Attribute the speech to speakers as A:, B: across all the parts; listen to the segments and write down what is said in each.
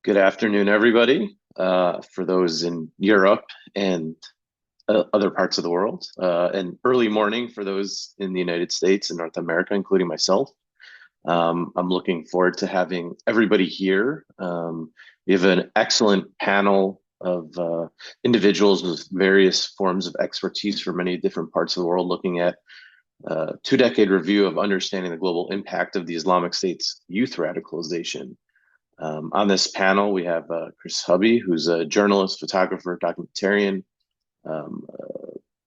A: Good afternoon, everybody. For those in Europe and other parts of the world, and early morning for those in the United States and North America, including myself. I'm looking forward to having everybody here. We have an excellent panel of individuals with various forms of expertise from many different parts of the world, looking at a two-decade review of understanding the global impact of the Islamic State's youth radicalization. On this panel, we have Chris Hubby, who's a journalist, photographer, documentarian,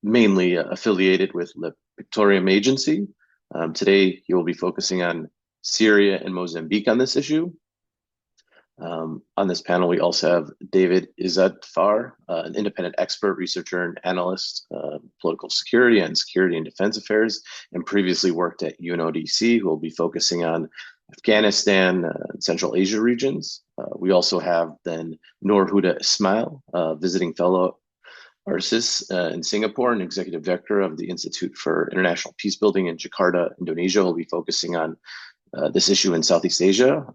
A: mainly affiliated with the Pictorium Agency. Today, he will be focusing on Syria and Mozambique on this issue. On this panel, we also have David Izzatfar, an independent expert, researcher, and analyst, political security and security and defense affairs, and previously worked at UNODC, who will be focusing on Afghanistan, Central Asia regions. We also have then Noor Huda Ismail, visiting fellow ARSIS in Singapore and executive director of the Institute for International Peacebuilding in Jakarta, Indonesia, who will be focusing on this issue in Southeast Asia.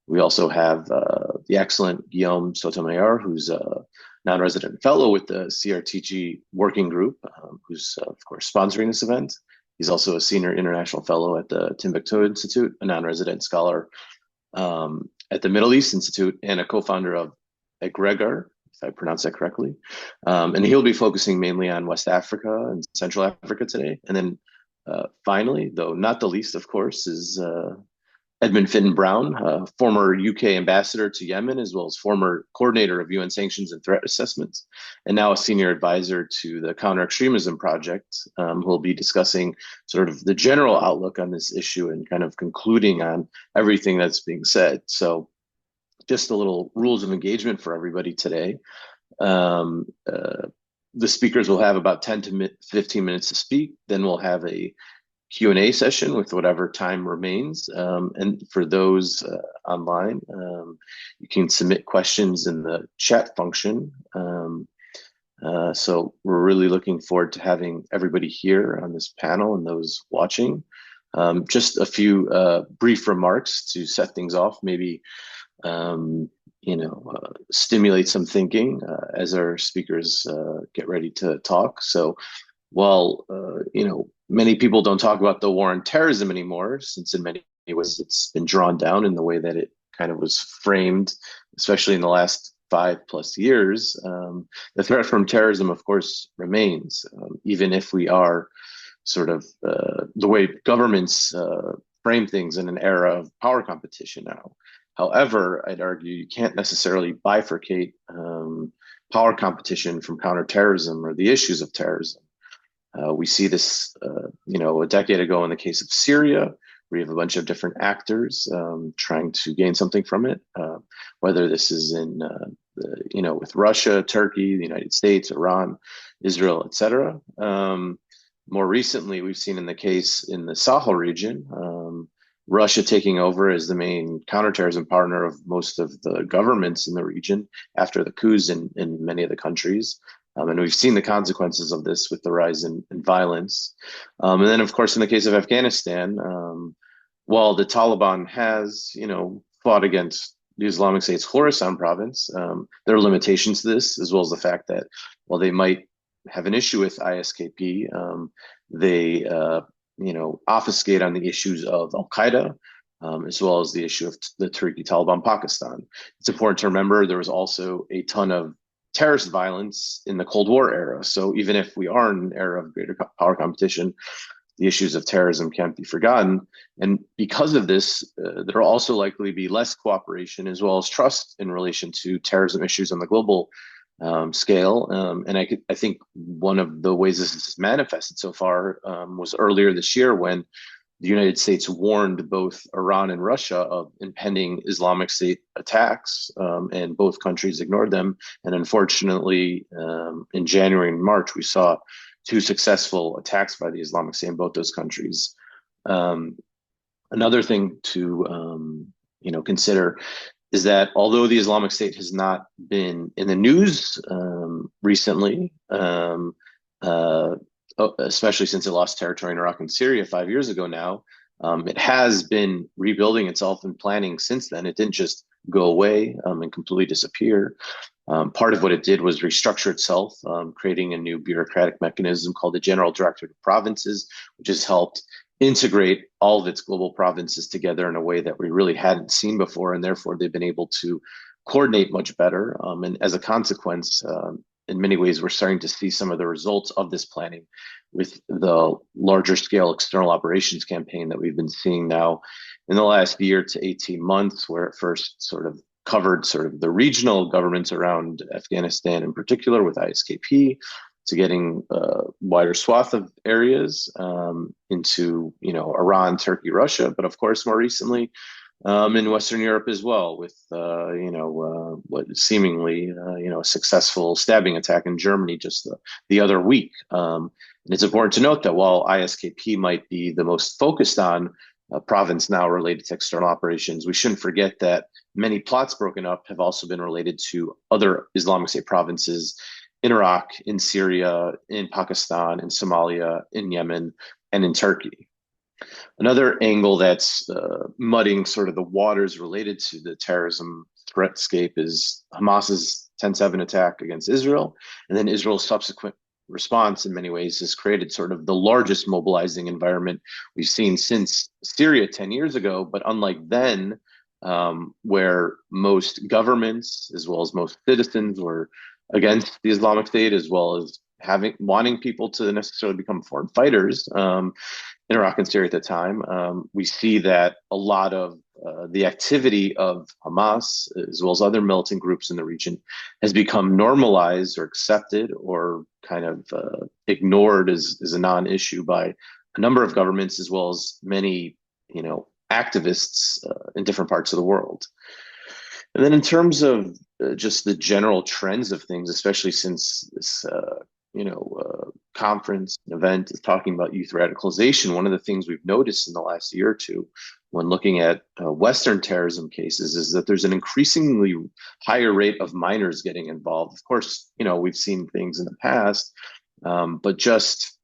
A: We also have the excellent Guillaume Sotomayor, who's a non-resident fellow with the CRTG working group, who's of course sponsoring this event. He's also a senior international fellow at the Timbuktu Institute, a non-resident scholar at the Middle East Institute, and a co-founder of Egregar, if I pronounce that correctly. And he'll be focusing mainly on West Africa and Central Africa today. And then finally, though not the least, of course, is Edmund Fitton Brown, former UK ambassador to Yemen, as well as former coordinator of UN sanctions and threat assessments, and now a senior advisor to the Counter Extremism Project, who will be discussing sort of the general outlook on this issue and kind of concluding on everything that's being said. So just a little rules of engagement for everybody today. The speakers will have about 10 to 15 minutes to speak. Then we'll have a Q&A session with whatever time remains. And for those online, you can submit questions in the chat function. So we're really looking forward to having everybody here on this panel and those watching. Just a few brief remarks to set things off, maybe stimulate some thinking as our speakers get ready to talk. So while many people don't talk about the war on terrorism anymore, since in many ways it's been drawn down in the way that it kind of was framed, especially in the last 5+ years. The threat from terrorism, of course, remains, even if we are sort of the way governments frame things in an era of power competition now. However, I'd argue you can't necessarily bifurcate power competition from counterterrorism or the issues of terrorism. We see this, a decade ago in the case of Syria, where you have a bunch of different actors trying to gain something from it, whether this is in, with Russia, Turkey, the United States, Iran, Israel, etc. More recently, we've seen in the case in the Sahel region, Russia taking over as the main counterterrorism partner of most of the governments in the region after the coups in many of the countries. And we've seen the consequences of this with the rise in violence. And then, of course, in the case of Afghanistan, while the Taliban has, fought against the Islamic State's Khorasan province, there are limitations to this, as well as the fact that while they might have an issue with ISKP, they, obfuscate on the issues of Al-Qaeda, as well as the issue of the Tehrik-i-Taliban Pakistan. It's important to remember there was also a ton of terrorist violence in the Cold War era. So even if we are in an era of greater power competition, the issues of terrorism can't be forgotten. And because of this, there will also likely be less cooperation as well as trust in relation to terrorism issues on the global scale. And I think one of the ways this has manifested so far was earlier this year when the United States warned both Iran and Russia of impending Islamic State attacks, and both countries ignored them. And unfortunately, in January and March, we saw 2 successful attacks by the Islamic State in both those countries. Another thing to consider is that although the Islamic State has not been in the news recently, especially since it lost territory in Iraq and Syria 5 years ago now, it has been rebuilding itself and planning since then. It didn't just go away and completely disappear. Part of what it did was restructure itself, creating a new bureaucratic mechanism called the General Directorate of Provinces, which has helped integrate all of its global provinces together in a way that we really hadn't seen before, and therefore they've been able to coordinate much better. And as a consequence, in many ways, we're starting to see some of the results of this planning with the larger scale external operations campaign that we've been seeing now in the last year to 18 months, where it first sort of covered sort of the regional governments around Afghanistan in particular with ISKP, to getting a wider swath of areas into, Iran, Turkey, Russia, but of course more recently in Western Europe as well, with what seemingly a successful stabbing attack in Germany just the other week. And it's important to note that while ISKP might be the most focused on a province now related to external operations, we shouldn't forget that many plots broken up have also been related to other Islamic State provinces in Iraq, in Syria, in Pakistan, in Somalia, in Yemen, and in Turkey. Another angle that's mudding sort of the waters related to the terrorism threatscape is Hamas's 10/7 attack against Israel, and then Israel's subsequent response in many ways has created sort of the largest mobilizing environment we've seen since Syria 10 years ago. But unlike then, where most governments as well as most citizens were against the Islamic State, as well as wanting people to necessarily become foreign fighters in Iraq and Syria at the time, we see that a lot of the activity of Hamas, as well as other militant groups in the region, has become normalized or accepted or kind of ignored as a non-issue by a number of governments, as well as many, activists in different parts of the world. And then in terms of just the general trends of things, especially since this conference event is talking about youth radicalization, one of the things we've noticed in the last year or two when looking at Western terrorism cases is that there's an increasingly higher rate of minors getting involved. Of course, we've seen things in the past, but just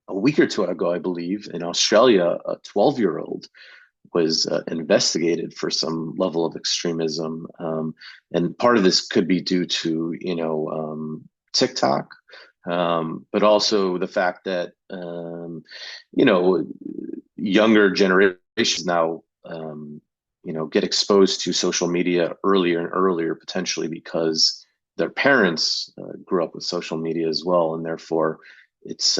A: a week or two ago, I believe, in Australia, a 12-year-old was investigated for some level of extremism. And part of this could be due to, TikTok, but also the fact that, younger generations now, get exposed to social media earlier and earlier, potentially because their parents grew up with social media as well. And therefore, it's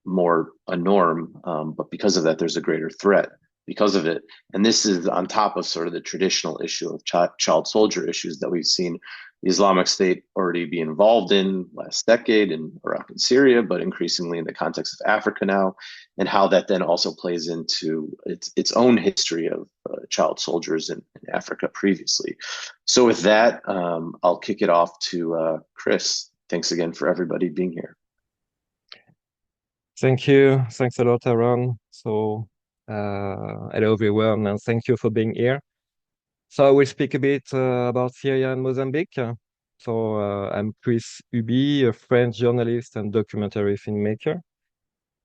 A: more a norm. But because of that, there's a greater threat because of it. And this is on top of sort of the traditional issue of child soldier issues that we've seen the Islamic State already be involved in last decade in Iraq and Syria, but increasingly in the context of Africa now, and how that then also plays into its own history of child soldiers in Africa previously. So with that, I'll kick it off to Chris. Thanks again for everybody being here.
B: Thank you. Thanks a lot, Aaron. So, hello everyone, and thank you for being here. So I will speak a bit about Syria and Mozambique. I'm Chris Ubi, a French journalist and documentary filmmaker.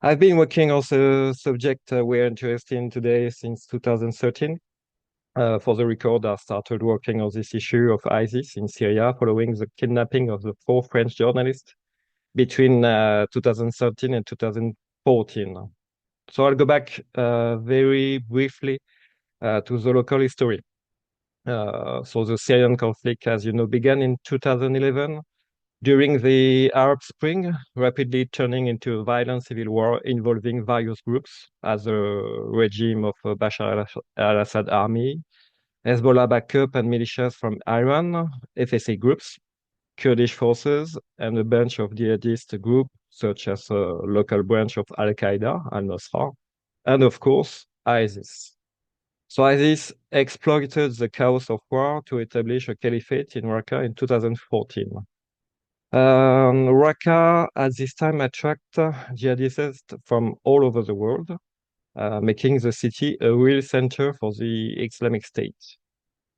B: I've been working on the subject we're interested in today since 2013. For the record, I started working on this issue of ISIS in Syria following the kidnapping of the 4 French journalists between 2013 and 2014. So I'll go back very briefly to the local history. So the Syrian conflict, as you know, began in 2011 during the Arab Spring, rapidly turning into a violent civil war involving various groups as the regime of Bashar al-Assad army, Hezbollah backup and militias from Iran, FSA groups, Kurdish forces, and a bunch of jihadist groups such as a local branch of Al-Qaeda, Al-Nusra, and of course, ISIS. So ISIS exploited the chaos of war to establish a caliphate in Raqqa in 2014. Raqqa at this time attracted jihadists from all over the world, making the city a real center for the Islamic State.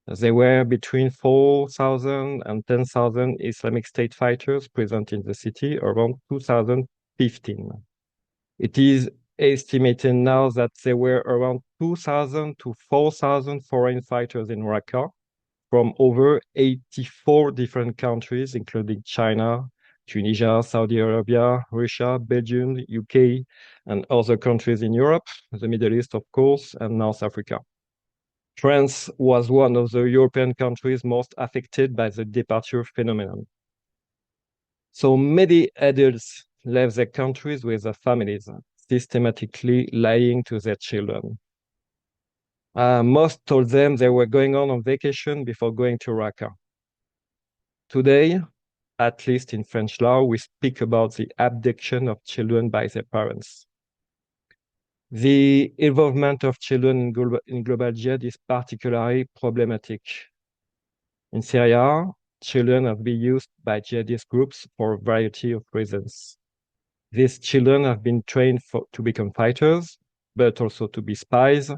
B: There were between 4,000 and 10,000 Islamic State fighters present in the city around 2015. It is estimated now that there were around 2,000 to 4,000 foreign fighters in Raqqa, from over 84 different countries, including China, Tunisia, Saudi Arabia, Russia, Belgium, UK, and other countries in Europe, the Middle East, of course, and North Africa. France was one of the European countries most affected by the departure phenomenon. So many adults left their countries with their families, systematically lying to their children. Most told them they were going on vacation before going to Raqqa. Today, at least in French law, we speak about the abduction of children by their parents. The involvement of children in global jihad is particularly problematic. In Syria, children have been used by jihadist groups for a variety of reasons. These children have been trained to become fighters, but also to be spies,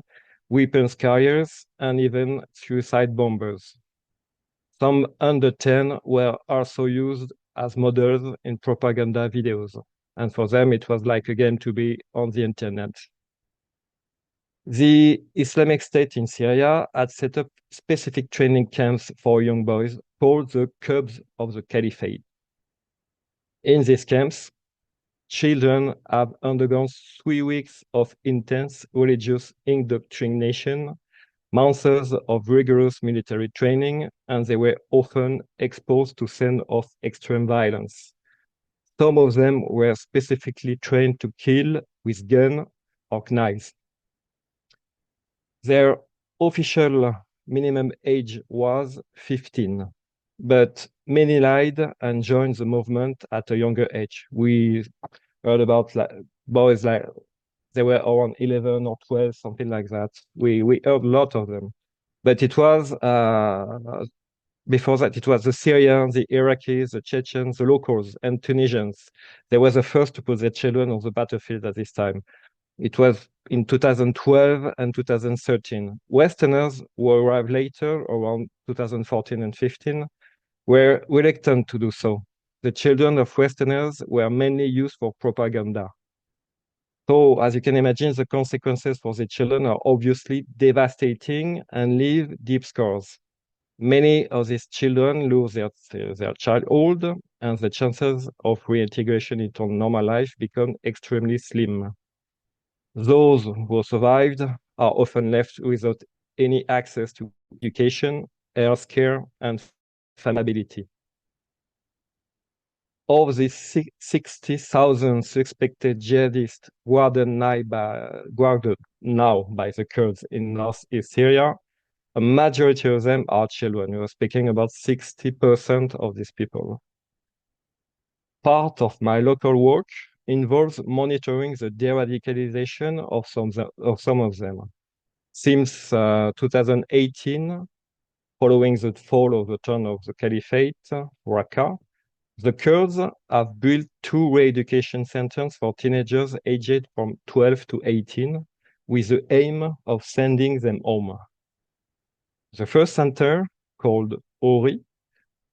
B: weapons carriers, and even suicide bombers. Some under 10 were also used as models in propaganda videos, and for them it was like a game to be on the internet. The Islamic State in Syria had set up specific training camps for young boys called the Cubs of the Caliphate. In these camps, children have undergone 3 weeks of intense religious indoctrination, months of rigorous military training, and they were often exposed to scenes of extreme violence. Some of them were specifically trained to kill with guns or knives. Their official minimum age was 15, but many lied and joined the movement at a younger age. We heard about boys like they were around 11 or 12, something like that. We heard a lot of them. But it was, before that, it was the Syrians, the Iraqis, the Chechens, the locals, and Tunisians. They were the first to put their children on the battlefield at this time. It was in 2012 and 2013. Westerners who arrived later, around 2014 and 15, were reluctant to do so. The children of Westerners were mainly used for propaganda. So, as you can imagine, the consequences for the children are obviously devastating and leave deep scars. Many of these children lose their childhood, and the chances of reintegration into normal life become extremely slim. Those who survived are often left without any access to education, healthcare, and family. Of these 60,000 suspected jihadists guarded now by the Kurds in northeast Syria, a majority of them are children. We are speaking about 60% of these people. Part of my local work involves monitoring the de-radicalization of some of them. Since 2018, following the fall of the turn of the Caliphate, Raqqa, the Kurds have built 2 re-education centers for teenagers aged from 12 to 18 with the aim of sending them home. The first center, called Ori,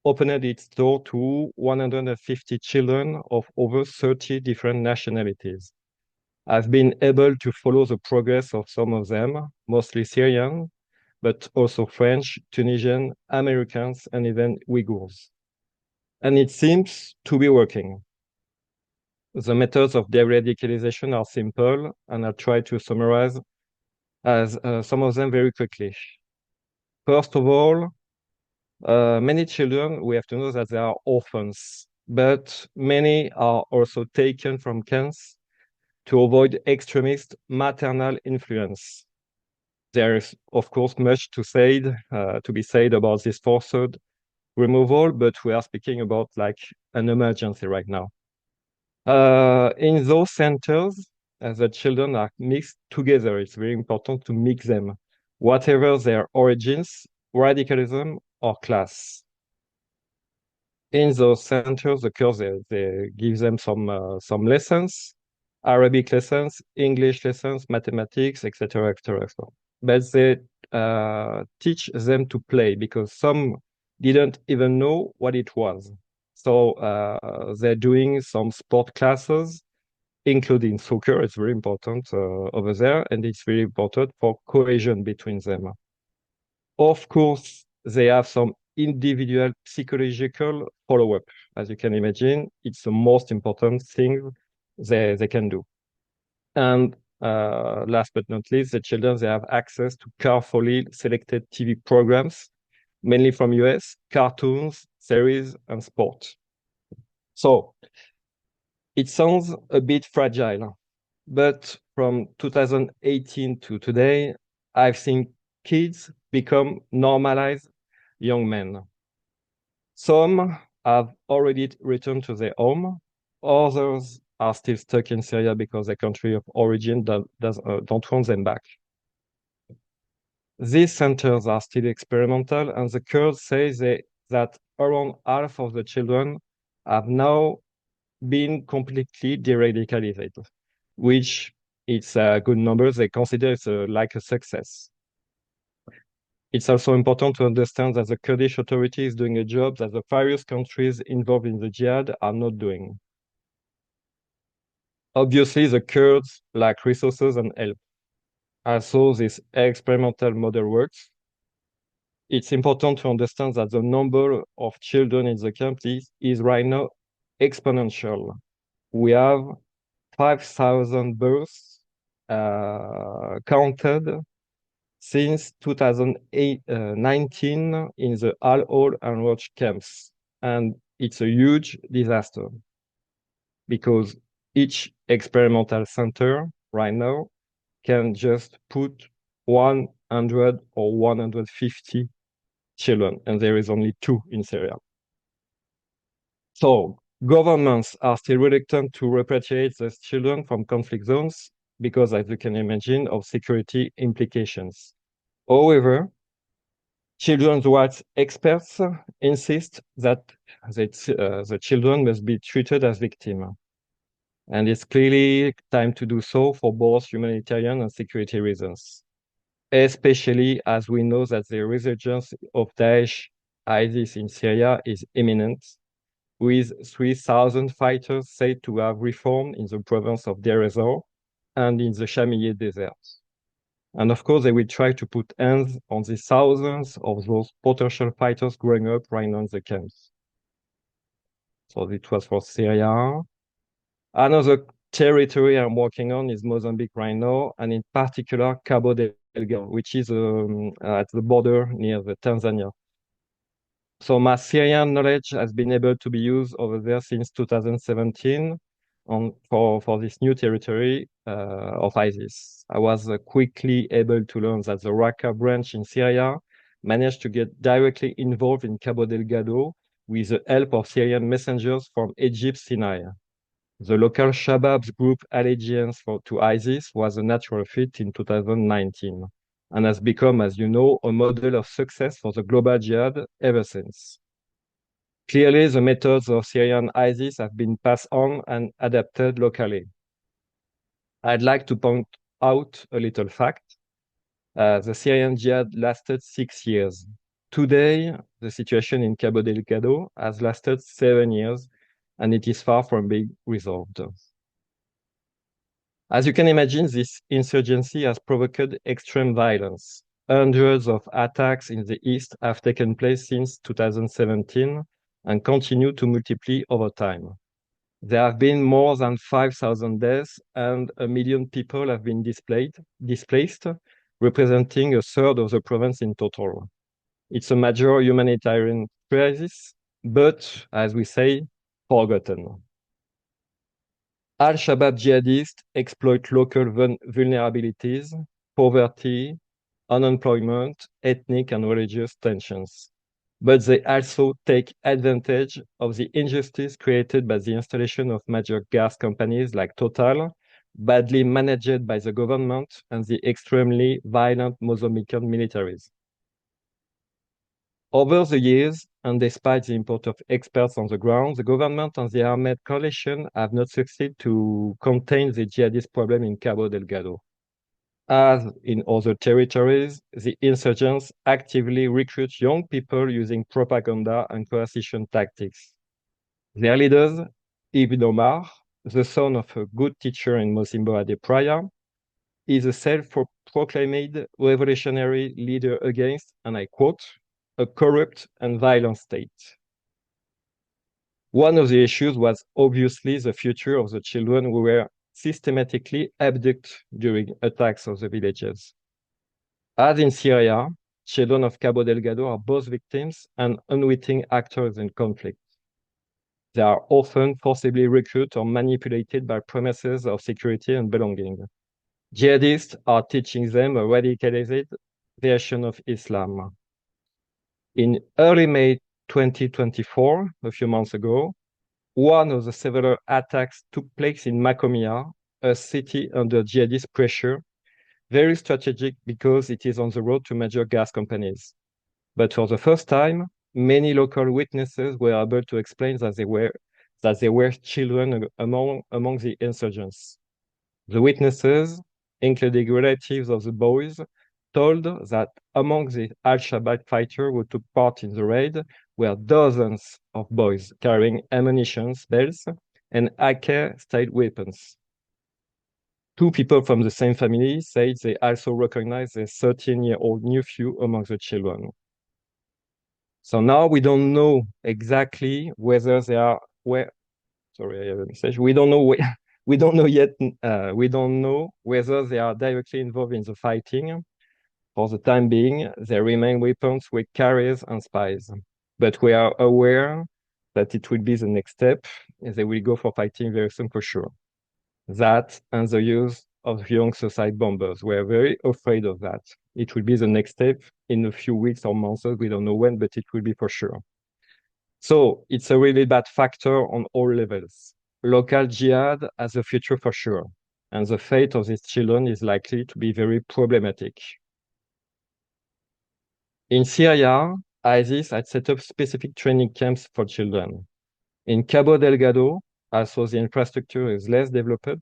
B: opened its door to 150 children of over 30 different nationalities. I've been able to follow the progress of some of them, mostly Syrian, but also French, Tunisian, Americans, and even Uyghurs. And it seems to be working. The methods of de-radicalization are simple, and I'll try to summarize as some of them very quickly. First of all, many children, we have to know that they are orphans, but many are also taken from camps to avoid extremist maternal influence. There is, of course, much to be said about this forced removal, but we are speaking about like an emergency right now. In those centers, the children are mixed together. It's very important to mix them, whatever their origins, radicalism, or class. In those centers, the Kurds, they give them some lessons, Arabic lessons, English lessons, mathematics, etc., etc. But they teach them to play because some didn't even know what it was. So they're doing some sport classes, including soccer. It's very important over there, and it's very important for cohesion between them. Of course, they have some individual psychological follow-up. As you can imagine, it's the most important thing they can do. And last but not least, the children, they have access to carefully selected TV programs, mainly from US, cartoons, series, and sport. So it sounds a bit fragile, but from 2018 to today, I've seen kids become normalized young men. Some have already returned to their home. Others are still stuck in Syria because their country of origin don't want them back. These centers are still experimental, and the Kurds say that around half of the children have now been completely de-radicalized, which it's a good number. They consider it like a success. It's also important to understand that the Kurdish authority is doing a job that the various countries involved in the jihad are not doing. Obviously, the Kurds lack resources and help. Also, this experimental model works. It's important to understand that the number of children in the camp is right now exponential. We have 5,000 births counted since 2019 in the Al-Hol and Roach camps. And it's a huge disaster because each experimental center right now can just put 100 or 150 children, and there is only 2 in Syria. So governments are still reluctant to repatriate these children from conflict zones because, as you can imagine, of security implications. However, children's rights experts insist that the children must be treated as victims. And it's clearly time to do so for both humanitarian and security reasons, especially as we know that the resurgence of Daesh ISIS in Syria is imminent, with 3,000 fighters said to have reformed in the province of Deir ez-Zor and in the Shamiyeh Desert. And of course, they will try to put hands on the thousands of those potential fighters growing up right now in the camps. So it was for Syria. Another territory I'm working on is Mozambique right now, and in particular Cabo Delgado, which is at the border near the Tanzania. So my Syrian knowledge has been able to be used over there since 2017 for this new territory of ISIS. I was quickly able to learn that the Raqqa branch in Syria managed to get directly involved in Cabo Delgado with the help of Syrian messengers from Egypt, Sinai. The local Shabab's group allegiance to ISIS was a natural fit in 2019 and has become, as you know, a model of success for the global jihad ever since. Clearly, the methods of Syrian ISIS have been passed on and adapted locally. I'd like to point out a little fact. The Syrian jihad lasted 6 years. Today, the situation in Cabo Delgado has lasted 7 years, and it is far from being resolved. As you can imagine, this insurgency has provoked extreme violence. Hundreds of attacks in the east have taken place since 2017 and continue to multiply over time. There have been more than 5,000 deaths and 1 million people have been displaced, representing a third of the province in total. It's a major humanitarian crisis, but, as we say, forgotten. Al-Shabaab jihadists exploit local vulnerabilities, poverty, unemployment, ethnic and religious tensions. But they also take advantage of the injustice created by the installation of major gas companies like Total, badly managed by the government, and the extremely violent Mozambican militaries. Over the years, and despite the input of experts on the ground, the government and the armed coalition have not succeeded to contain the jihadist problem in Cabo Delgado. As in other territories, the insurgents actively recruit young people using propaganda and coercion tactics. Their leaders, Ibn Omar, the son of a good teacher in Mocimboa de Praia, is a self-proclaimed revolutionary leader against, and I quote, a corrupt and violent state. One of the issues was obviously the future of the children who were systematically abducted during attacks of the villages. As in Syria, children of Cabo Delgado are both victims and unwitting actors in conflict. They are often forcibly recruited or manipulated by promises of security and belonging. Jihadists are teaching them a radicalized version of Islam. In early May 2024, a few months ago, one of the several attacks took place in Macomia, a city under jihadist pressure, very strategic because it is on the road to major gas companies. But for the first time, many local witnesses were able to explain that there were children among the insurgents. The witnesses, including relatives of the boys, told that among the Al-Shabaab fighters who took part in the raid were dozens of boys carrying ammunition belts and AK-style weapons. Two people from the same family said they also recognized a 13-year-old nephew among the children. So now we don't know exactly whether they are where. Sorry, I have a message. We don't know we don't know yet. We don't know whether they are directly involved in the fighting. For the time being, they remain weapons with carriers and spies. But we are aware that it will be the next step. They will go for fighting very soon for sure. That and the use of young suicide bombers. We are very afraid of that. It will be the next step in a few weeks or months. We don't know when, but it will be for sure. So it's a really bad factor on all levels. Local jihad has a future for sure, and the fate of these children is likely to be very problematic. In Syria, ISIS had set up specific training camps for children. In Cabo Delgado, although the infrastructure is less developed,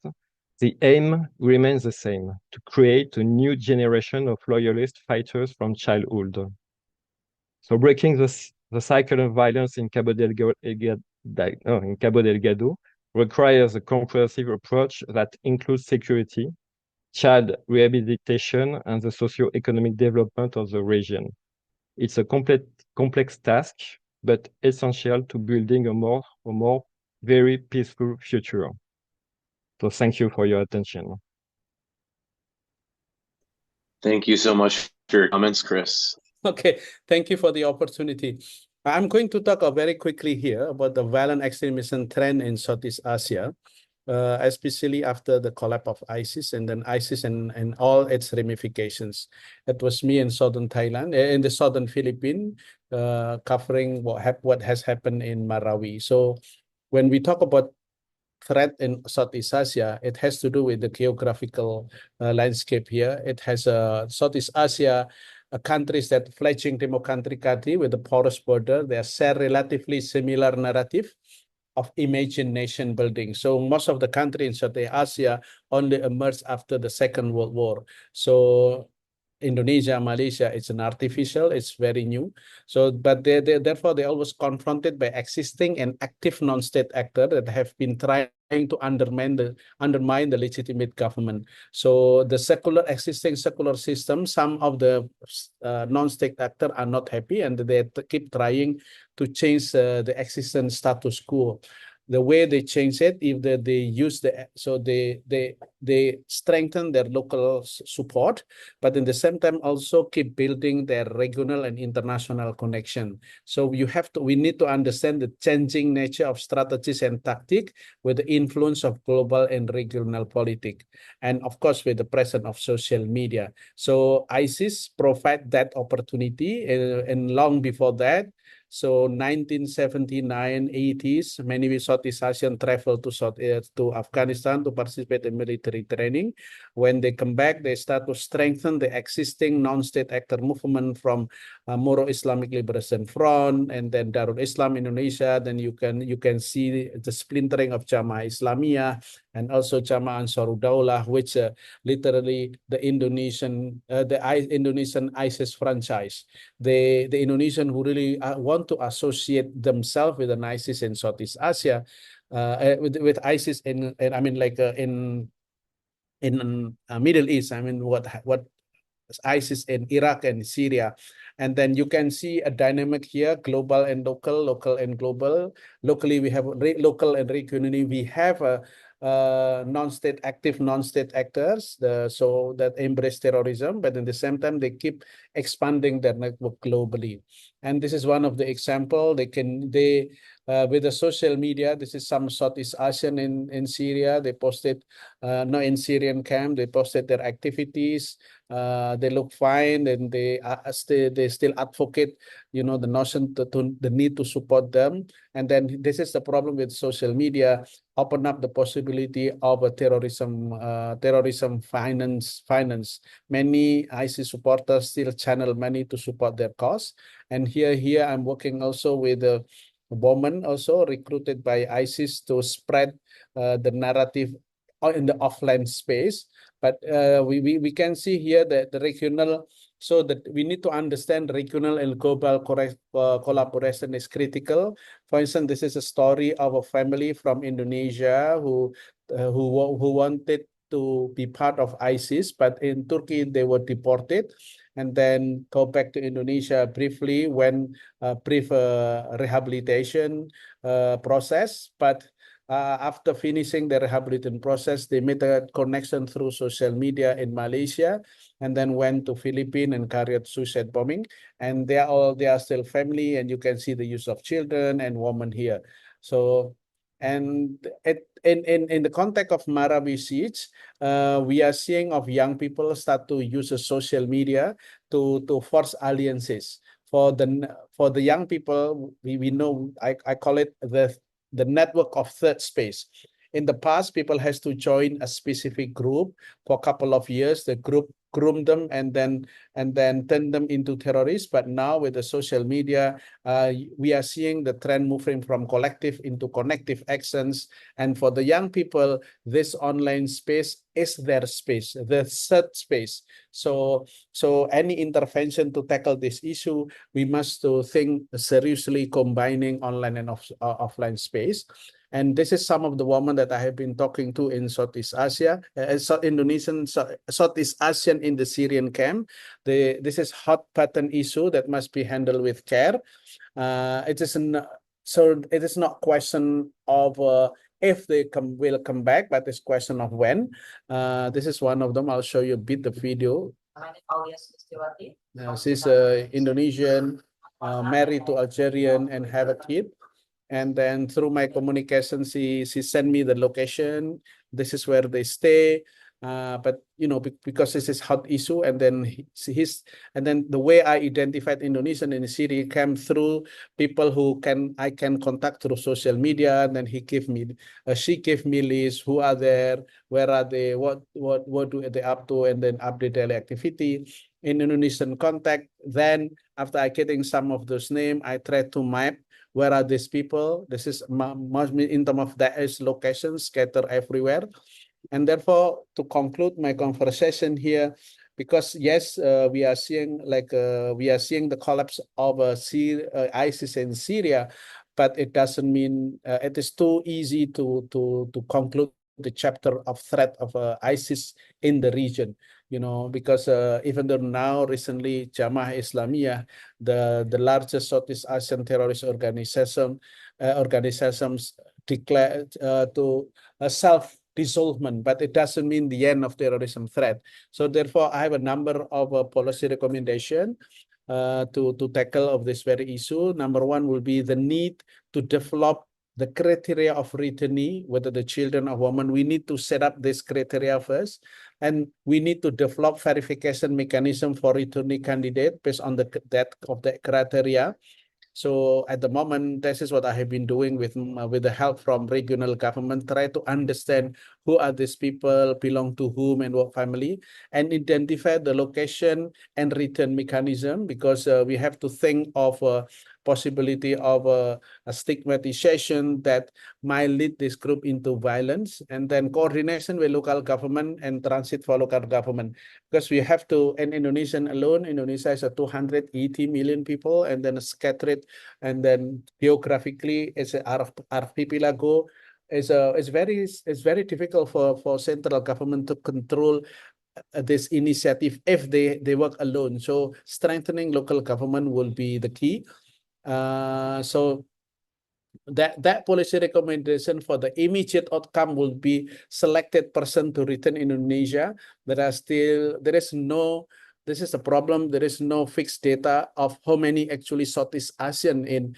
B: the aim remains the same, to create a new generation of loyalist fighters from childhood. So breaking the cycle of violence in Cabo Delgado requires a comprehensive approach that includes security, child rehabilitation, and the socio-economic development of the region. It's a complex task, but essential to building a more very peaceful future. So thank you for your attention.
A: Thank you so much for your comments, Chris.
C: Okay, thank you for the opportunity. I'm going to talk very quickly here about the violent extremism trend in Southeast Asia, especially after the collapse of ISIS and then ISIS and all its ramifications. It was me in southern Thailand, in the southern Philippines, covering what has happened in Marawi. So when we talk about threat in Southeast Asia, it has to do with the geographical landscape here. It has Southeast Asia countries that fledgling democratic country with a porous border. They share relatively similar narrative of imagined nation building. So most of the country in Southeast Asia only emerged after the Second World War. So Indonesia, Malaysia, it's an artificial, it's very new. So, but therefore they always confronted by existing and active non-state actors that have been trying to undermine the legitimate government. So the existing secular system, some of the non-state actors are not happy and they keep trying to change the existing status quo. The way they change it, if they use they strengthen their local support, but in the same time also keep building their regional and international connection. So we need to understand the changing nature of strategies and tactics with the influence of global and regional politics, and of course with the presence of social media. So ISIS provide that opportunity, and long before that. So 1979, 80s, many Southeast Asian traveled to Afghanistan to participate in military training. When they come back, they start to strengthen the existing non-state actor movement from Moro Islamic Liberation Front and then Darul Islam Indonesia. Then you can see the splintering of Jamaah Islamiyah and also Jamaah Ansarud-Daulah, which literally the Indonesian ISIS franchise. The Indonesian who really want to associate themselves with an ISIS in Southeast Asia, with ISIS in I mean like in Middle East. I mean what ISIS in Iraq and Syria. And then you can see a dynamic here, global and local, local and global. Locally, we have local and regionally, we have a non-state active non-state actors, so that embrace terrorism, but at the same time they keep expanding their network globally. And this is one of the example. They with the social media, this is some Southeast Asian in Syria. They posted no, in Syrian camp, they posted their activities. They look fine, and they still advocate, you know, the notion to the need to support them. And then this is the problem with social media, open up the possibility of a terrorism finance. Many ISIS supporters still channel money to support their cause. And here I'm working also with a woman also recruited by ISIS to spread the narrative in the offline space. But we can see here that the regional, so that we need to understand regional and global collaboration is critical. For instance, this is a story of a family from Indonesia who wanted to be part of ISIS, but in Turkey they were deported, and then go back to Indonesia briefly when brief rehabilitation process. But after finishing the rehabilitation process, they made a connection through social media in Malaysia, and then went to Philippines and carried suicide bombing. And they are still family, and you can see the use of children and women here. So, and in the context of Marawi siege, we are seeing of young people start to use social media to force alliances. For the young people, we know, I call it the network of third space. In the past, people has to join a specific group for a couple of years. The group groom them and then turn them into terrorists. But now with the social media, we are seeing the trend moving from collective into connective actions. And for the young people, this online space is their space, the third space. So any intervention to tackle this issue, we must to think seriously combining online and offline space. And this is some of the women that I have been talking to in Southeast Asia, Southeast Asian in the Syrian camp. This is hot button issue that must be handled with care. It is not question of if they will come back, but it's question of when. This is one of them. I'll show you a bit the video. She's Indonesian, married to Algerian, and have a kid. And then through my communication, she sent me the location. This is where they stay. But you know, because this is hot issue, and then the way I identified Indonesian in Syria came through people who I can contact through social media. And then she gave me list, who are there, where are they, what do they up to, and then update daily activity in Indonesian contact. Then after I getting some of those names, I try to map where are these people. This is in terms of Daesh locations scattered everywhere. And therefore, to conclude my conversation here, because yes, we are seeing the collapse of ISIS in Syria, but it doesn't mean it is too easy to conclude the chapter of threat of ISIS in the region. You know, because even though now recently Jamaah Islamiyah, the largest Southeast Asian terrorist organizations declared to self-dissolvement, but it doesn't mean the end of terrorism threat. So therefore, I have a number of policy recommendation to tackle of this very issue. Number one will be the need to develop the criteria of returnee, whether the children or women. We need to set up this criteria first, and we need to develop verification mechanism for returnee candidate based on that criteria. So at the moment, this is what I have been doing with the help from regional government, try to understand who are these people, belong to whom and what family, and identify the location and return mechanism, because we have to think of possibility of a stigmatization that might lead this group into violence, and then coordination with local government and transit for local government. Because we have to, in Indonesia alone, Indonesia is a 280 million people, and then scattered, and then geographically it's an archipelago. It's very difficult for central government to control this initiative if they work alone. So strengthening local government will be the key. So that policy recommendation for the immediate outcome will be selected person to return Indonesia. There is no, this is a problem. There is no fixed data of how many actually Southeast Asian in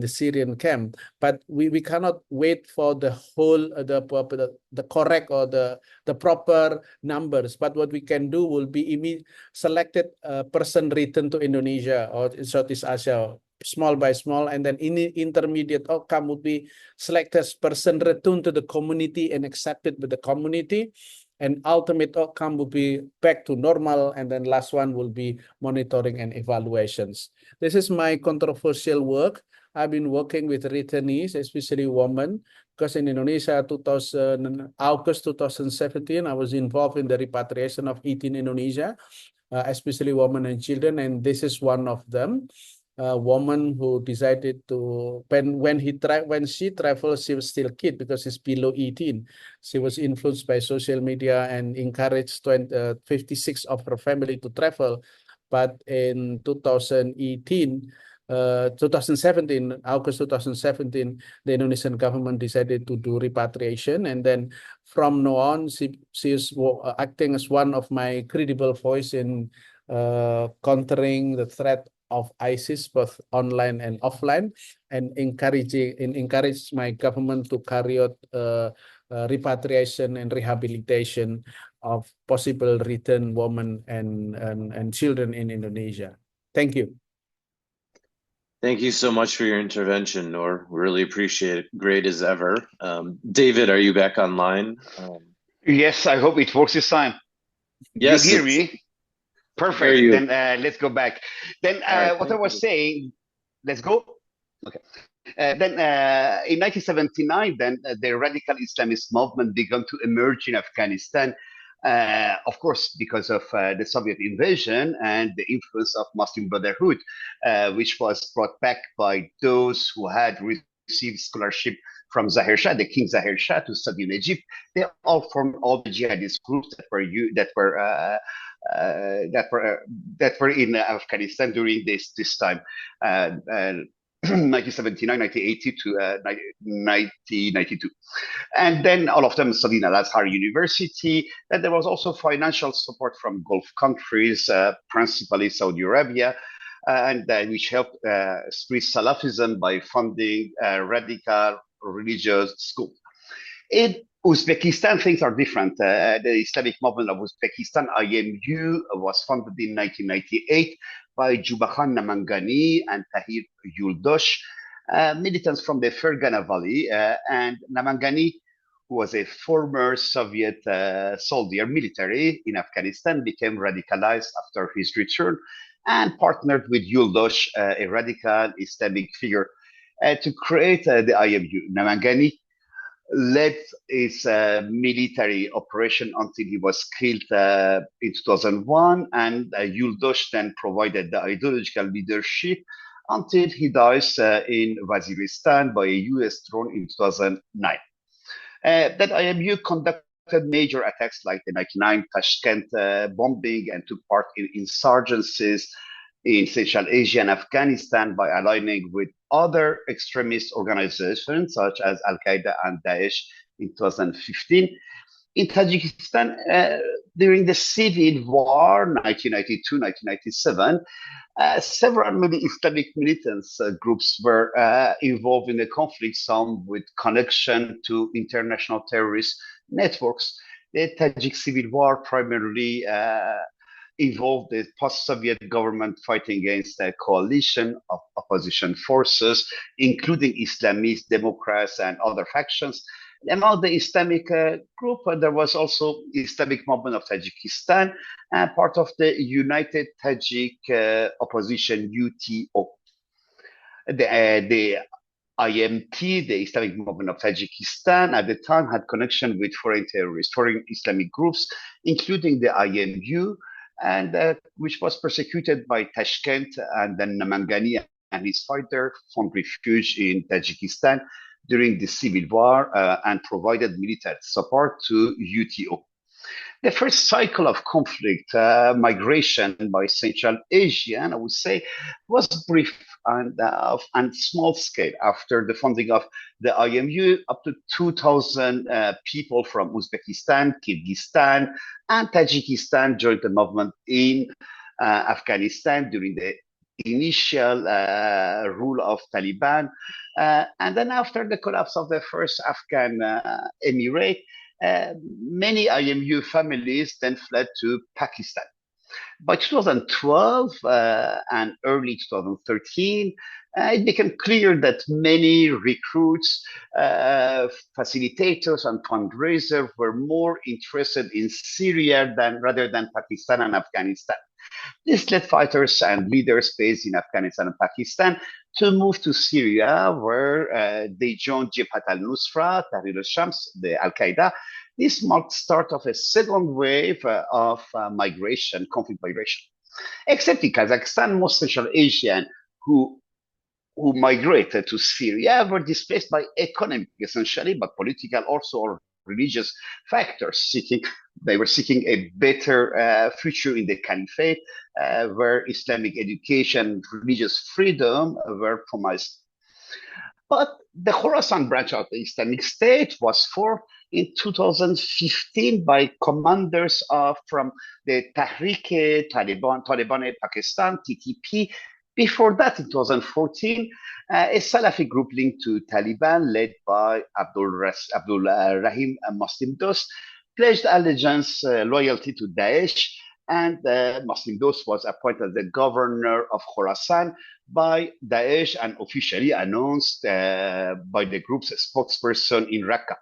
C: the Syrian camp. But we cannot wait for the whole the correct or the proper numbers. But what we can do will be selected person return to Indonesia or in Southeast Asia, small by small, and then intermediate outcome would be selected person return to the community and accepted by the community, and ultimate outcome will be back to normal, and then last one will be monitoring and evaluations. This is my controversial work. I've been working with returnees, especially women, because in Indonesia, August 2017, I was involved in the repatriation of 18 Indonesia, especially women and children, and this is one of them. A woman who decided to when she traveled, she was still a kid because she's below 18. She was influenced by social media and encouraged 56 of her family to travel. But in 2017, August 2017, the Indonesian government decided to do repatriation, and then from now on, she is acting as one of my credible voice in countering the threat of ISIS, both online and offline, and encourage my government to carry out repatriation and rehabilitation of possible return women and children in Indonesia. Thank you.
A: Thank you so much for your intervention, Noor. Really appreciate it. Great as ever. David, are you back online?
D: Yes, I hope it works this time.
A: Yes,
D: you hear me? Perfect. Then let's go back. Then what I was saying, let's go. Okay. Then in 1979, then the radical Islamist movement began to emerge in Afghanistan, of course, because of the Soviet invasion and the influence of Muslim Brotherhood, which was brought back by those who had received scholarship from Zahir Shah, the King Zahir Shah, to study in Egypt. They all formed all the jihadist groups that were in Afghanistan during this time, 1979, 1980 to 1992. And then all of them studied at Al-Azhar University. And there was also financial support from Gulf countries, principally Saudi Arabia, and which helped spread Salafism by funding radical religious schools. In Uzbekistan, things are different. The Islamic movement of Uzbekistan, IMU, was founded in 1998 by Jubahan Namangani and Tahir Yuldosh, militants from the Fergana Valley. And Namangani, who was a former Soviet soldier military in Afghanistan, became radicalized after his return and partnered with Yuldosh, a radical Islamic figure, to create the IMU. Namangani led his military operation until he was killed in 2001, and Yuldosh then provided the ideological leadership until he dies in Waziristan by a US drone in 2009. That IMU conducted major attacks like the 99 Tashkent bombing and took part in insurgencies in Central Asia and Afghanistan by aligning with other extremist organizations such as Al-Qaeda and Daesh in 2015. In Tajikistan, during the civil war, 1992-1997, several Islamic militants groups were involved in the conflict, some with connection to international terrorist networks. The Tajik civil war primarily involved the post-Soviet government fighting against a coalition of opposition forces, including Islamist, Democrats, and other factions. Among the Islamic group, there was also Islamic Movement of Tajikistan, part of the United Tajik Opposition, UTO. The IMT, the Islamic Movement of Tajikistan, at the time had connection with foreign terrorists, foreign Islamic groups, including the IMU, and which was persecuted by Tashkent, and then Namangani and his fighter found refuge in Tajikistan during the civil war and provided military support to UTO. The first cycle of conflict, migration by Central Asian, I would say, was brief and small scale. After the founding of the IMU, up to 2,000 people from Uzbekistan, Kyrgyzstan, and Tajikistan joined the movement in Afghanistan during the initial rule of Taliban. And then after the collapse of the first Afghan emirate, many IMU families then fled to Pakistan. By 2012 and early 2013, it became clear that many recruits, facilitators, and fundraisers were more interested in Syria rather than Pakistan and Afghanistan. This led fighters and leaders based in Afghanistan and Pakistan to move to Syria, where they joined Jabhat al-Nusra, Tahrir al-Shams, the Al-Qaeda. This marked the start of a second wave of conflict migration. Except in Kazakhstan, most Central Asian who migrated to Syria were displaced by economic, essentially, but political also, or religious factors. They were seeking a better future in the caliphate, where Islamic education, religious freedom were promised. But the Khorasan branch of the Islamic State was formed in 2015 by commanders from the Taliban Pakistan, TTP. Before that, in 2014, a Salafi group linked to Taliban, led by Abdul Rahim Muslim Dost, pledged allegiance, loyalty to Daesh, and Muslim Dost was appointed the governor of Khorasan by Daesh and officially announced by the group's spokesperson in Raqqa.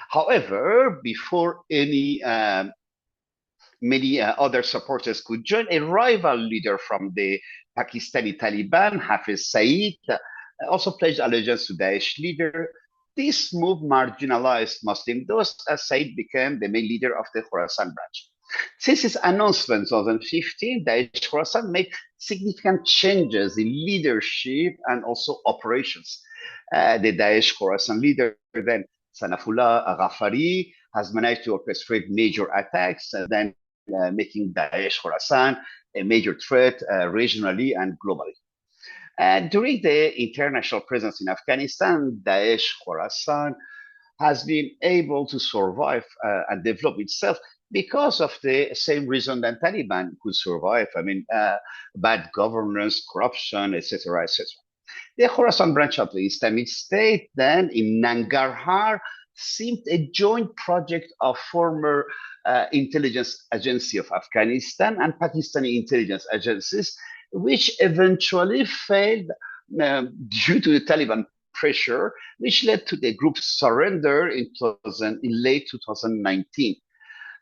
D: However, before many other supporters could join, a rival leader from the Pakistani Taliban, Hafiz Saeed, also pledged allegiance to Daesh leader. This move marginalized Muslim Dost as Saeed became the main leader of the Khorasan branch. Since its announcement in 2015, Daesh Khorasan made significant changes in leadership and also operations. The Daesh Khorasan leader, then Sanafullah Ghafari, has managed to orchestrate major attacks, then making Daesh Khorasan a major threat regionally and globally. During the international presence in Afghanistan, Daesh Khorasan has been able to survive and develop itself because of the same reason that Taliban could survive. I mean, bad governance, corruption, etc., etc. The Khorasan branch of the Islamic State, then in Nangarhar, seemed a joint project of former intelligence agency of Afghanistan and Pakistani intelligence agencies, which eventually failed due to the Taliban pressure, which led to the group's surrender in late 2019.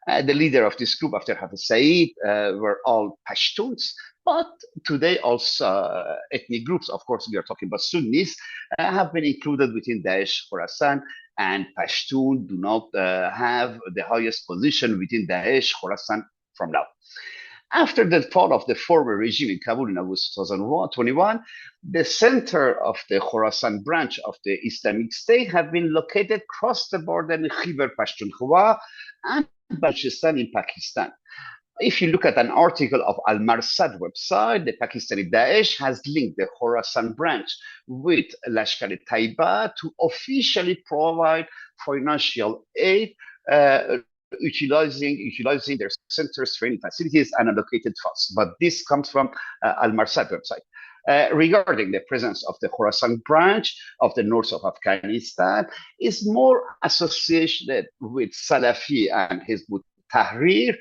D: The leader of this group after Hafiz Saeed were all Pashtuns, but today also ethnic groups, of course we are talking about Sunnis, have been included within Daesh Khorasan, and Pashtun do not have the highest position within Daesh Khorasan from now. After the fall of the former regime in Kabul in August 2021, the center of the Khorasan branch of the Islamic State have been located across the border in Khyber Pakhtunkhwa and Balochistan in Pakistan. If you look at an article of Al-Marsad website, the Pakistani Daesh has linked the Khorasan branch with Lashkar-e-Taiba to officially provide financial aid, utilizing their centers, training facilities, and allocated funds. But this comes from Al-Marsad website. Regarding the presence of the Khorasan branch of the north of Afghanistan, is more associated with Salafi and Hizb Tahrir,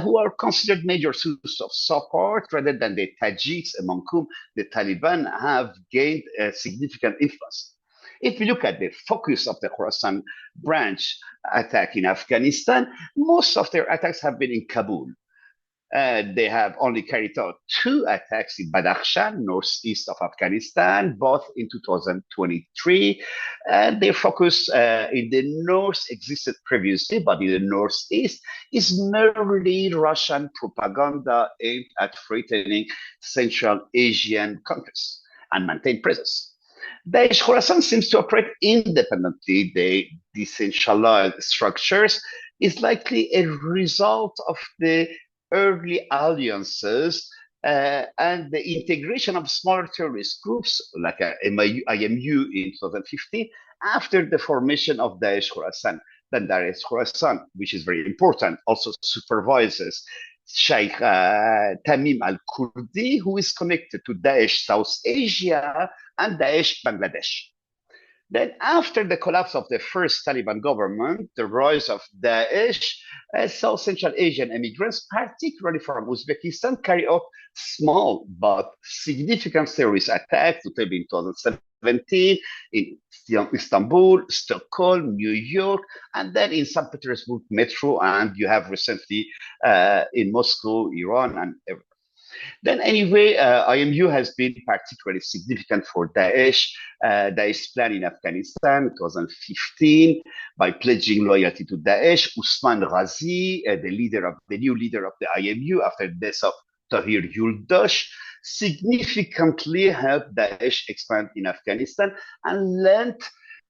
D: who are considered major sources of support rather than the Tajiks, among whom the Taliban have gained a significant influence. If we look at the focus of the Khorasan branch attack in Afghanistan, most of their attacks have been in Kabul. They have only carried out 2 attacks in Badakhshan, northeast of Afghanistan, both in 2023. Their focus in the north existed previously, but in the northeast is merely Russian propaganda aimed at threatening Central Asian countries and maintain presence. Daesh Khorasan seems to operate independently. They decentralized structures is likely a result of the early alliances and the integration of smaller terrorist groups like IMU in 2015 after the formation of Daesh Khorasan. Then Daesh Khorasan, which is very important, also supervises Sheikh Tamim al-Kurdi, who is connected to Daesh South Asia and Daesh Bangladesh. Then after the collapse of the first Taliban government, the rise of Daesh saw Central Asian immigrants, particularly from Uzbekistan, carry out small but significant terrorist attacks, notably in 2017 in Istanbul, Stockholm, New York, and then in St. Petersburg metro, and you have recently in Moscow, Iran, and everywhere. Then anyway, IMU has been particularly significant for Daesh. Daesh's plan in Afghanistan, 2015, by pledging loyalty to Daesh, Usman Ghazi, the new leader of the IMU after the death of Tahir Yuldash, significantly helped Daesh expand in Afghanistan and lent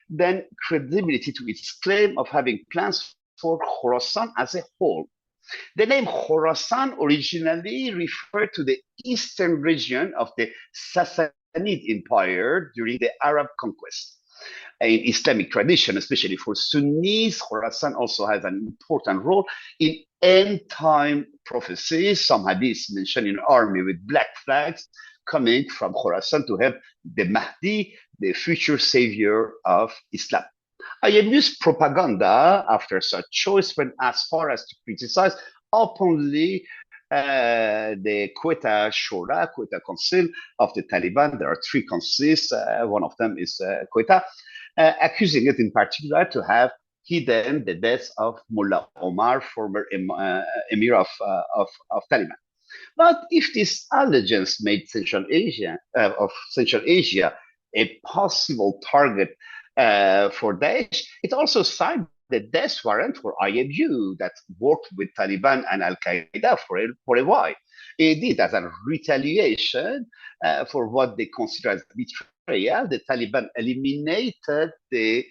D: then credibility to its claim of having plans for Khorasan as a whole. The name Khorasan originally referred to the eastern region of the Sassanid Empire during the Arab conquest. In Islamic tradition, especially for Sunnis, Khorasan also has an important role in end-time prophecies. Some hadiths mention an army with black flags coming from Khorasan to help the Mahdi, the future savior of Islam. IMU's propaganda after such choice went as far as to criticize openly the Quetta Shura, Quetta Council of the Taliban. There are three councils, one of them is Quetta, accusing it in particular to have hidden the death of Mullah Omar, former emir of Taliban. But if this allegiance made Central Asia a possible target for Daesh, it also signed the death warrant for IMU that worked with Taliban and Al-Qaeda for a while. Indeed, as a retaliation for what they consider as betrayal, the Taliban eliminated the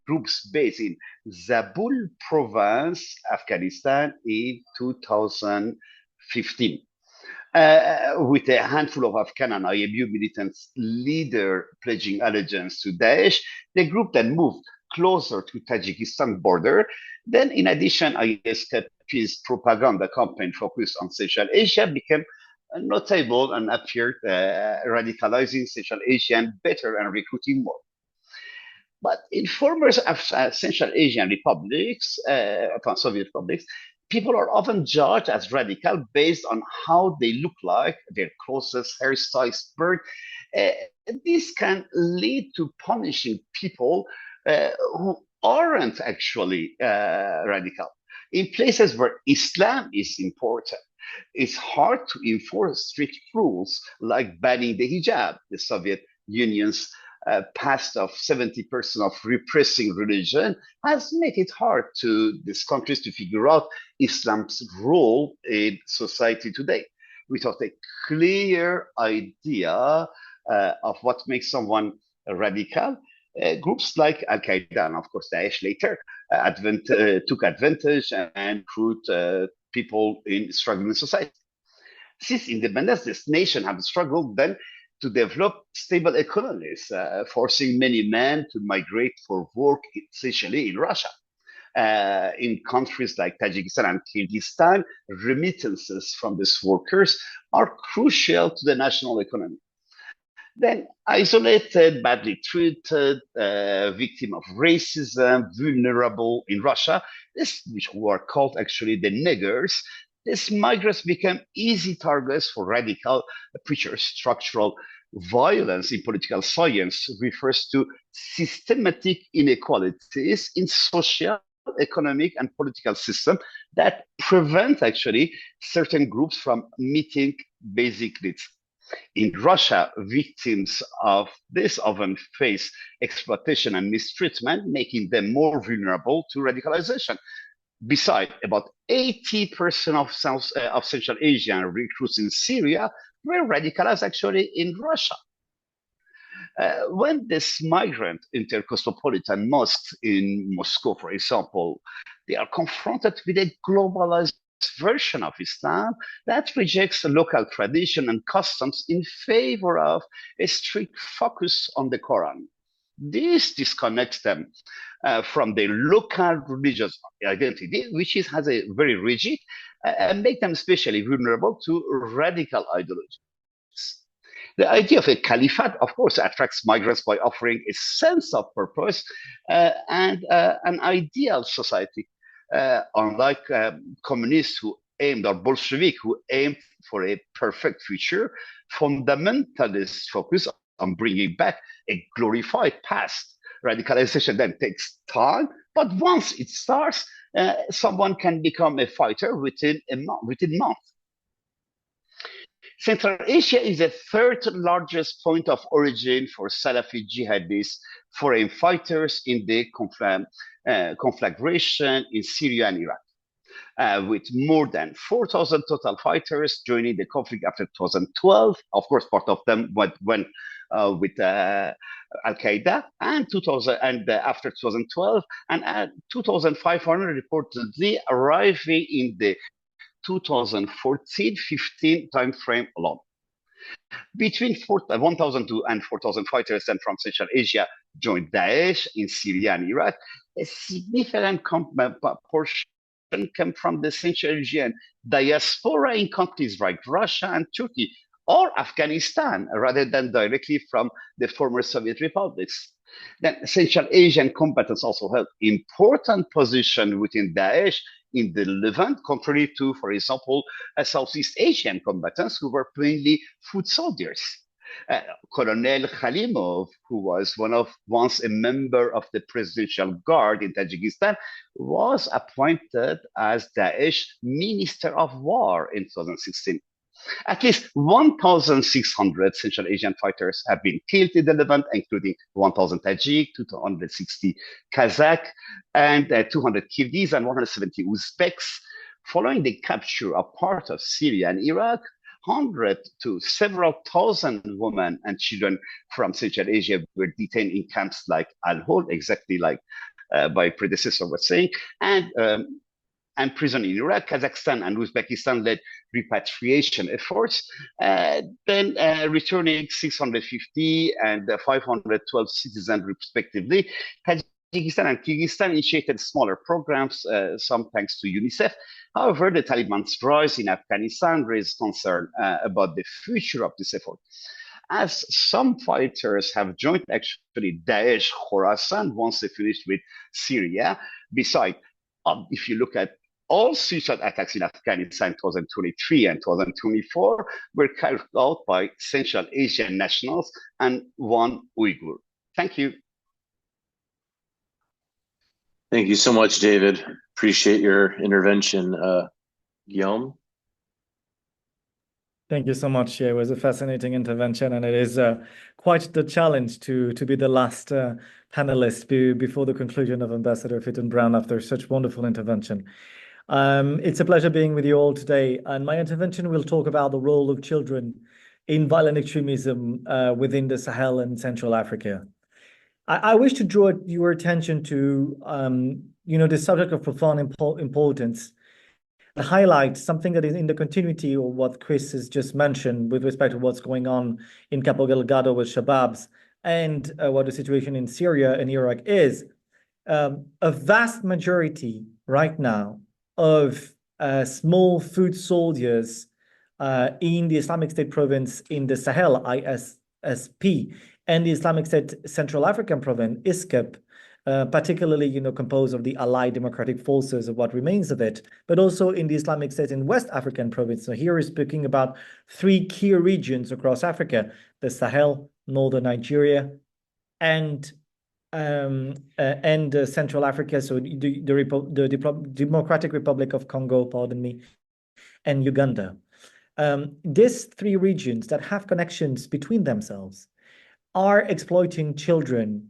D: group's base in Zabul province, Afghanistan, in 2015. With a handful of Afghan and IMU militants leader pledging allegiance to Daesh, the group then moved closer to Tajikistan border. Then, in addition, ISKP's propaganda campaign focused on Central Asia became notable and appeared radicalizing Central Asian better and recruiting more. But in former Central Asian republics, Soviet republics, people are often judged as radical based on how they look like, their clothes, hairstyles, birth. This can lead to punishing people who aren't actually radical. In places where Islam is important, it's hard to enforce strict rules like banning the hijab. The Soviet Union's past of 70% of repressing religion has made it hard to these countries to figure out Islam's role in society today. Without a clear idea of what makes someone radical, groups like Al-Qaeda and of course Daesh later took advantage and recruit people in struggling society. Since independence, this nation have struggled then to develop stable economies, forcing many men to migrate for work, essentially in Russia. In countries like Tajikistan and Kyrgyzstan, remittances from these workers are crucial to the national economy. Then isolated, badly treated, victim of racism, vulnerable in Russia, who are called actually the niggers, these migrants become easy targets for radical preachers. Structural violence in political science refers to systematic inequalities in social, economic, and political systems that prevent actually certain groups from meeting basic needs. In Russia, victims of this often face exploitation and mistreatment, making them more vulnerable to radicalization. Besides, about 80% of Central Asian recruits in Syria were radicalized actually in Russia. When this migrant enter cosmopolitan mosques in Moscow, for example, they are confronted with a globalized version of Islam that rejects the local tradition and customs in favor of a strict focus on the Quran. This disconnects them from their local religious identity, which has a very rigid, and make them especially vulnerable to radical ideologies. The idea of a caliphate, of course, attracts migrants by offering a sense of purpose and an ideal society. Unlike communists who aimed, or Bolshevik who aimed for a perfect future, fundamentalists focus on bringing back a glorified past. Radicalization then takes time, but once it starts, someone can become a fighter within months. Central Asia is the third largest point of origin for Salafi jihadist foreign fighters in the conflagration in Syria and Iraq, with more than 4,000 total fighters joining the conflict after 2012. Of course, part of them went with Al-Qaeda, and after 2012, and 2,500 reportedly arriving in the 2014-15 timeframe alone. Between 1,000 and 4,000 fighters then from Central Asia joined Daesh in Syria and Iraq. A significant portion came from the Central Asian diaspora in countries like Russia and Turkey or Afghanistan, rather than directly from the former Soviet republics. Then Central Asian combatants also held important position within Daesh in the Levant, contrary to, for example, Southeast Asian combatants who were plainly foot soldiers. Colonel Khalimov, who was once a member of the Presidential Guard in Tajikistan, was appointed as Daesh Minister of War in 2016. At least 1,600 Central Asian fighters have been killed in the Levant, including 1,000 Tajik, 260 Kazakh, and 200 Kyrgyz and 170 Uzbeks. Following the capture of part of Syria and Iraq, 100 to several thousand women and children from Central Asia were detained in camps like Al-Hol, exactly like my predecessor was saying, and prison in Iraq. Kazakhstan and Uzbekistan led repatriation efforts, then returning 650 and 512 citizens respectively. Tajikistan and Kyrgyzstan initiated smaller programs, some thanks to UNICEF. However, the Taliban's rise in Afghanistan raised concern about the future of this effort. As some fighters have joined actually Daesh Khorasan once they finished with Syria. Besides, if you look at all suicide attacks in Afghanistan 2023 and 2024 were carried out by Central Asian nationals and one Uyghur. Thank you.
A: Thank you so much, David. Appreciate your intervention. Guillaume?
E: Thank you so much. Yeah, it was a fascinating intervention, and it is quite the challenge to be the last panelist before the conclusion of Ambassador Fitton Brown after such wonderful intervention. It's a pleasure being with you all today, and my intervention will talk about the role of children in violent extremism within the Sahel and Central Africa. I wish to draw your attention to the subject of profound importance and highlight something that is in the continuity of what Chris has just mentioned with respect to what's going on in Cabo Delgado with Shababs and what the situation in Syria and Iraq is. A vast majority right now of small foot soldiers in the Islamic State province in the Sahel, ISSP, and the Islamic State Central African province, ISCAP, particularly composed of the Allied Democratic Forces of what remains of it, but also in the Islamic State in West African province. So here we're speaking about three key regions across Africa: the Sahel, northern Nigeria, and Central Africa, so the Democratic Republic of Congo, pardon me, and Uganda. These three regions that have connections between themselves are exploiting children,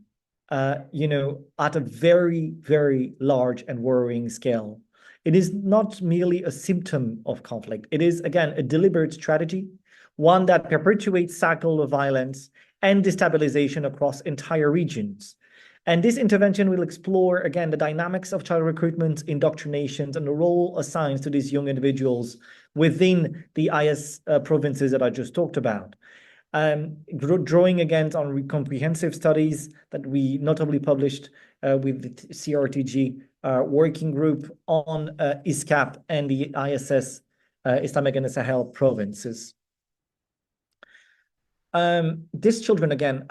E: at a very, very large and worrying scale. It is not merely a symptom of conflict. It is, again, a deliberate strategy, one that perpetuates cycle of violence and destabilization across entire regions. And this intervention will explore, again, the dynamics of child recruitment, indoctrinations, and the role assigned to these young individuals within the IS provinces that I just talked about. Drawing again on comprehensive studies that we notably published with the CRTG working group on ISCAP and the ISS, Islamic and Sahel provinces. These children, again,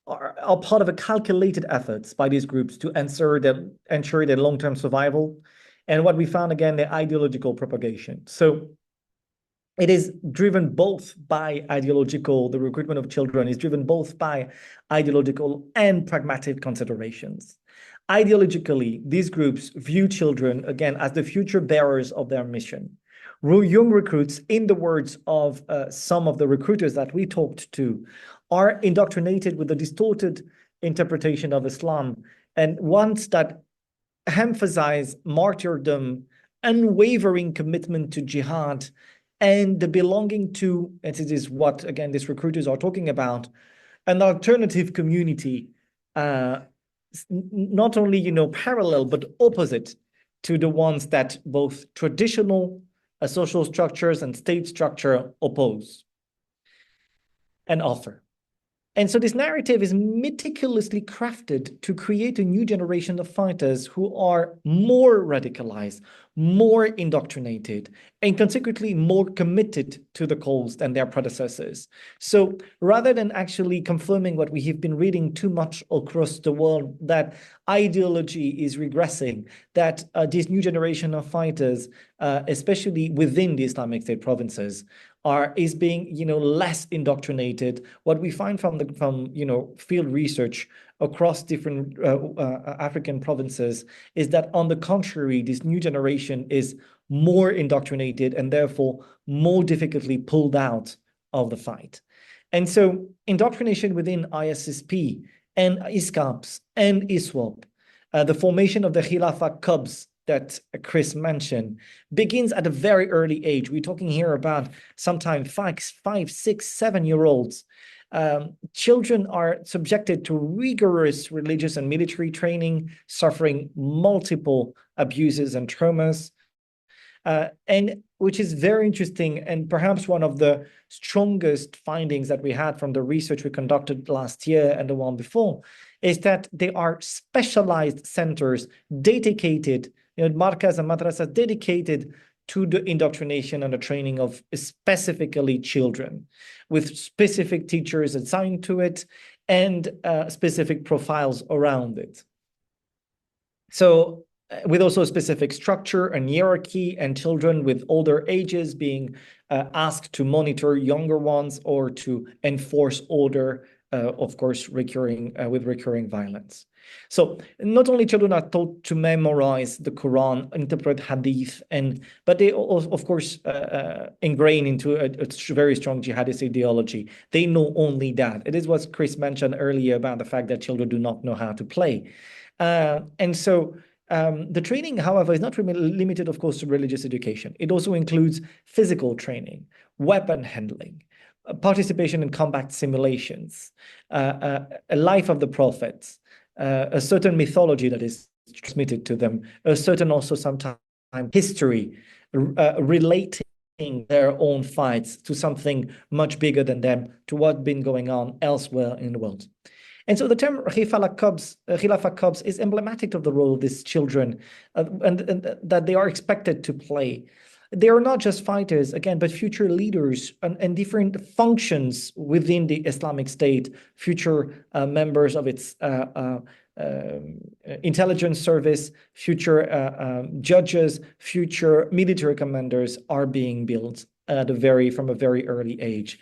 E: are part of a calculated efforts by these groups to ensure their long-term survival. And what we found, again, the ideological propagation. So it is driven both by the recruitment of children is driven both by ideological and pragmatic considerations. Ideologically, these groups view children, again, as the future bearers of their mission. Young recruits, in the words of some of the recruiters that we talked to, are indoctrinated with a distorted interpretation of Islam and ones that emphasize martyrdom, unwavering commitment to jihad, and the belonging to, and it is what, again, these recruiters are talking about, an alternative community, not only, parallel, but opposite to the ones that both traditional social structures and state structure oppose and offer. And so this narrative is meticulously crafted to create a new generation of fighters who are more radicalized, more indoctrinated, and consequently more committed to the cause than their predecessors. So rather than actually confirming what we have been reading too much across the world, that ideology is regressing, that this new generation of fighters, especially within the Islamic State provinces, is being, less indoctrinated. What we find from field research across different African provinces is that, on the contrary, this new generation is more indoctrinated and therefore more difficultly pulled out of the fight. And so indoctrination within ISSP and ISCAPs and ISWAP, the formation of the Khilafah Cubs that Chris mentioned, begins at a very early age. We're talking here about sometimes 5, 6, 7-year-olds. Children are subjected to rigorous religious and military training, suffering multiple abuses and traumas, and which is very interesting, and perhaps one of the strongest findings that we had from the research we conducted last year and the one before, is that they are specialized centers dedicated, markas and madrasas dedicated to the indoctrination and the training of specifically children, with specific teachers assigned to it and specific profiles around it. So with also a specific structure and hierarchy, and children with older ages being asked to monitor younger ones or to enforce order, of course, with recurring violence. So not only children are taught to memorize the Quran, interpret Hadith, but they, of course, ingrain into a very strong jihadist ideology. They know only that. It is what Chris mentioned earlier about the fact that children do not know how to play. And so the training, however, is not limited, of course, to religious education. It also includes physical training, weapon handling, participation in combat simulations, a life of the prophets, a certain mythology that is transmitted to them, a certain also sometimes history relating their own fights to something much bigger than them, to what's been going on elsewhere in the world. And so the term Khilafah Cubs is emblematic of the role of these children and that they are expected to play. They are not just fighters, again, but future leaders and different functions within the Islamic State, future members of its intelligence service, future judges, future military commanders are being built from a very early age,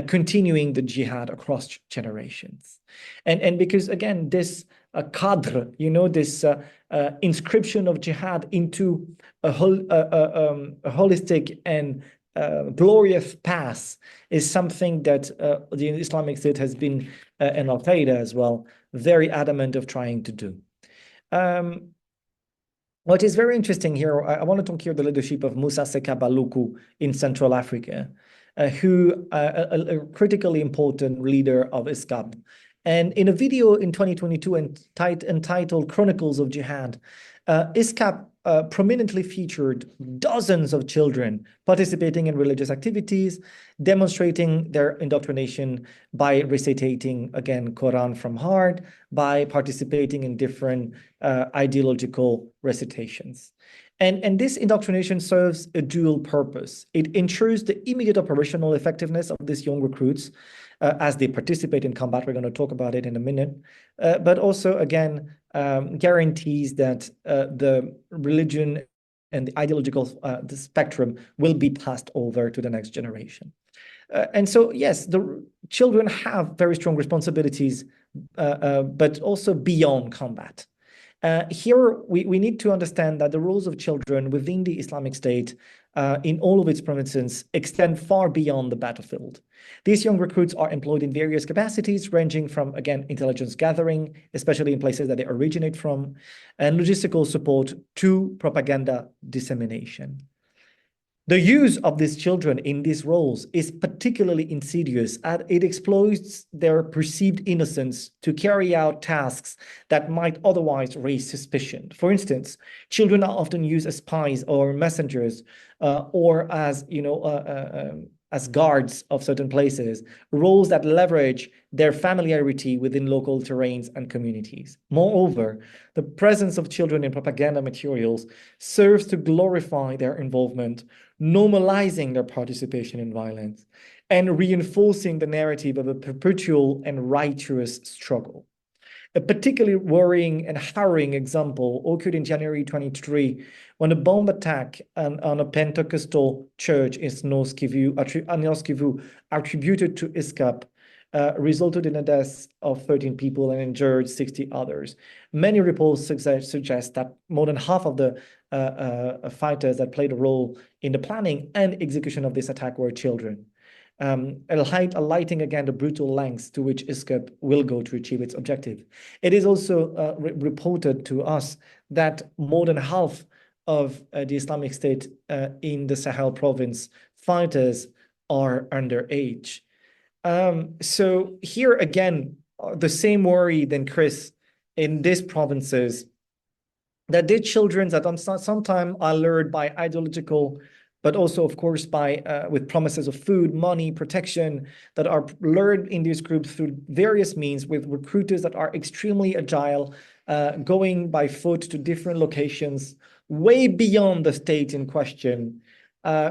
E: continuing the jihad across generations. And because, again, this cadre, this inscription of jihad into a holistic and glorious path is something that the Islamic State has been, and Al-Qaeda as well, very adamant of trying to do. What is very interesting here, I want to talk here the leadership of Musa Sekabaluku in Central Africa. who a critically important leader of ISCAP. And in a video in 2022 entitled Chronicles of Jihad, ISCAP prominently featured dozens of children participating in religious activities, demonstrating their indoctrination by recitating, again, Quran from heart, by participating in different ideological recitations. And this indoctrination serves a dual purpose. It ensures the immediate operational effectiveness of these young recruits as they participate in combat. We're going to talk about it in a minute. But also, again, guarantees that the religion and the ideological the spectrum will be passed over to the next generation. And so, yes, the children have very strong responsibilities, but also beyond combat. Here, we need to understand that the roles of children within the Islamic State in all of its provinces extend far beyond the battlefield. These young recruits are employed in various capacities, ranging from, again, intelligence gathering, especially in places that they originate from, and logistical support to propaganda dissemination. The use of these children in these roles is particularly insidious, as it exploits their perceived innocence to carry out tasks that might otherwise raise suspicion. For instance, children are often used as spies or messengers, or as, as guards of certain places, roles that leverage their familiarity within local terrains and communities. Moreover, the presence of children in propaganda materials serves to glorify their involvement, normalizing their participation in violence, and reinforcing the narrative of a perpetual and righteous struggle. A particularly worrying and harrowing example occurred in January 23, when a bomb attack on a Pentecostal church in North Kivu attributed to ISCAP resulted in the deaths of 13 people and injured 60 others. Many reports suggest that more than half of the fighters that played a role in the planning and execution of this attack were children. Highlighting again the brutal lengths to which ISCAP will go to achieve its objective. It is also reported to us that more than half of the Islamic State in the Sahel province fighters are underage. So here again, the same worry than Chris in these provinces, that their children that sometimes are lured by ideological, but also, of course, by with promises of food, money, protection, that are lured in these groups through various means with recruiters that are extremely agile, going by foot to different locations, way beyond the state in question,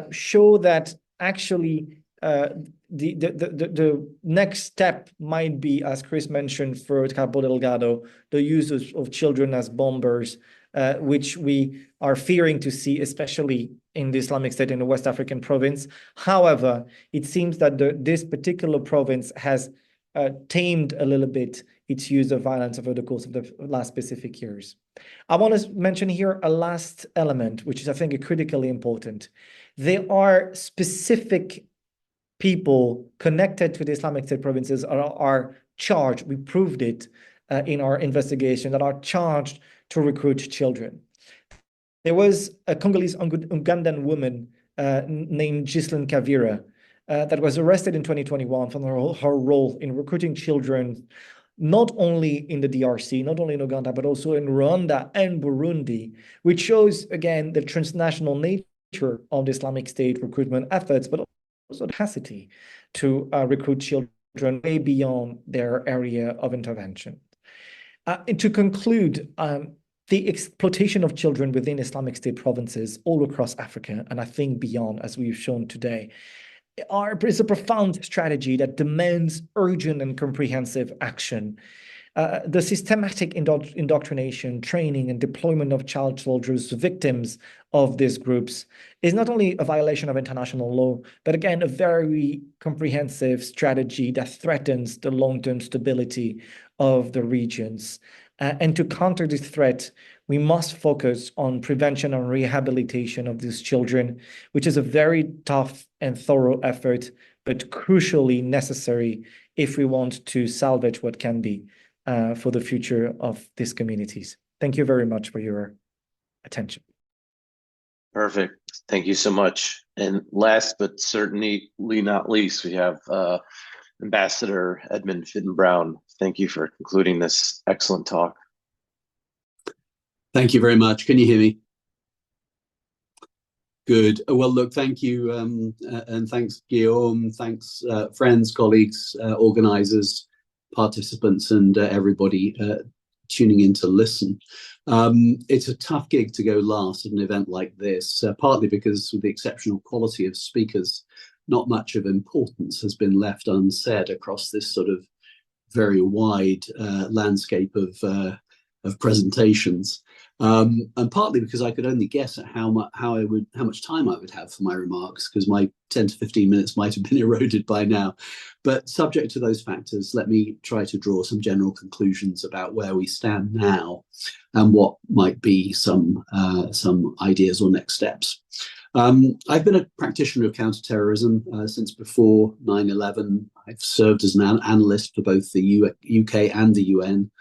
E: show that actually the next step might be, as Chris mentioned, for Cabo Delgado, the use of children as bombers, which we are fearing to see, especially in the Islamic State in the West African province. However, it seems that this particular province has tamed a little bit its use of violence over the course of the last specific years. I want to mention here a last element, which is, I think, critically important. There are specific people connected to the Islamic State provinces are charged, we proved it in our investigation, that are charged to recruit children. There was a Congolese Ugandan woman named Ghislaine Kavira that was arrested in 2021 for her role in recruiting children, not only in the DRC, not only in Uganda, but also in Rwanda and Burundi, which shows, again, the transnational nature of the Islamic State recruitment efforts, but also the capacity to recruit children way beyond their area of intervention. And to conclude, the exploitation of children within Islamic State provinces all across Africa, and I think beyond, as we've shown today, is a profound strategy that demands urgent and comprehensive action. The systematic indoctrination, training, and deployment of child soldiers, victims of these groups, is not only a violation of international law, but again, a very comprehensive strategy that threatens the long-term stability of the regions. And to counter this threat, we must focus on prevention and rehabilitation of these children, which is a very tough and thorough effort, but crucially necessary if we want to salvage what can be for the future of these communities. Thank you very much for your attention.
A: Perfect. Thank you so much. And last but certainly not least, we have Ambassador Edmund Fitton-Brown. Thank you for concluding this excellent talk.
F: Thank you very much. Can you hear me? Good. Well, look, thank you. And thanks, Guillaume. Thanks, friends, colleagues, organizers, participants, and everybody tuning in to listen. It's a tough gig to go last at an event like this, partly because with the exceptional quality of speakers, not much of importance has been left unsaid across this sort of very wide landscape of presentations. And partly because I could only guess at how much time I would have for my remarks, because my 10 to 15 minutes might have been eroded by now. But subject to those factors, let me try to draw some general conclusions about where we stand now and what might be some ideas or next steps. I've been a practitioner of counterterrorism since before 9/11. I've served as an analyst for both the UK and the UN.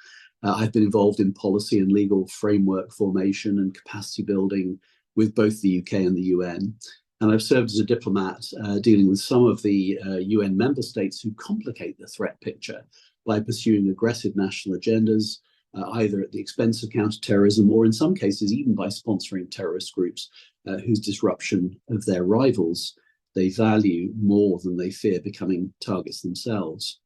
F: I've been involved in policy and legal framework formation and capacity building with both the UK and the UN. And I've served as a diplomat dealing with some of the UN member states who complicate the threat picture by pursuing aggressive national agendas, either at the expense of counterterrorism or in some cases even by sponsoring terrorist groups whose disruption of their rivals they value more than they fear becoming targets themselves.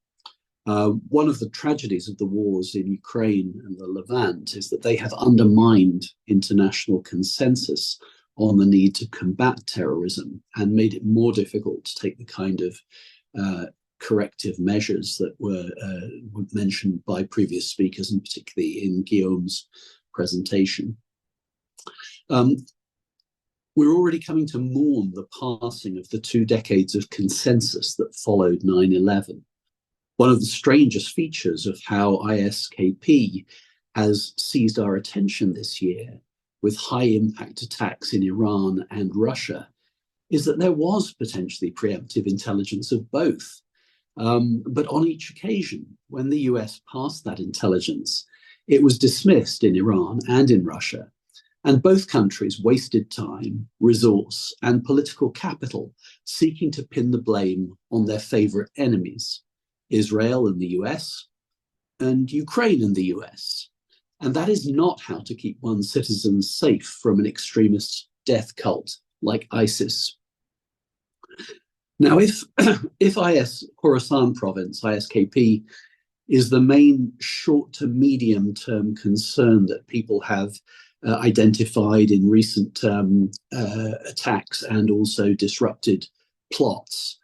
F: One of the tragedies of the wars in Ukraine and the Levant is that they have undermined international consensus on the need to combat terrorism and made it more difficult to take the kind of corrective measures that were mentioned by previous speakers, and particularly in Guillaume's presentation. We're already coming to mourn the passing of the 2 decades of consensus that followed 9/11. One of the strangest features of how ISKP has seized our attention this year with high-impact attacks in Iran and Russia is that there was potentially preemptive intelligence of both. But on each occasion, when the US passed that intelligence, it was dismissed in Iran and in Russia. And both countries wasted time, resource, and political capital seeking to pin the blame on their favorite enemies. Israel and the US, and Ukraine and the US. And that is not how to keep one's citizens safe from an extremist death cult like ISIS. Now, if IS Khorasan province, ISKP, is the main short to medium term concern that people have identified in recent attacks and also disrupted plots,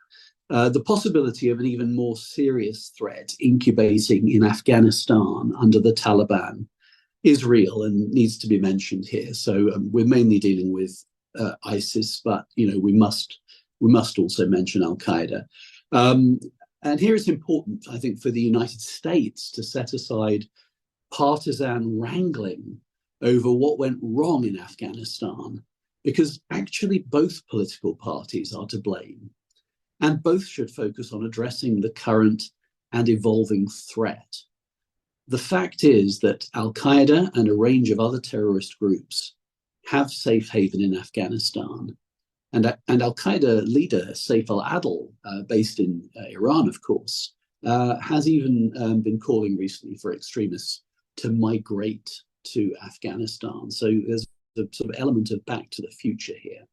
F: the possibility of an even more serious threat incubating in Afghanistan under the Taliban is real and needs to be mentioned here. So we're mainly dealing with ISIS, but we must also mention Al-Qaeda. And here it's important, I think, for the United States to set aside partisan wrangling over what went wrong in Afghanistan, because actually both political parties are to blame. And both should focus on addressing the current and evolving threat. The fact is that Al-Qaeda and a range of other terrorist groups have safe haven in Afghanistan. And Al-Qaeda leader Saif al-Adil, based in Iran, of course, has even been calling recently for extremists to migrate to Afghanistan. So there's a sort of element of back to the future here.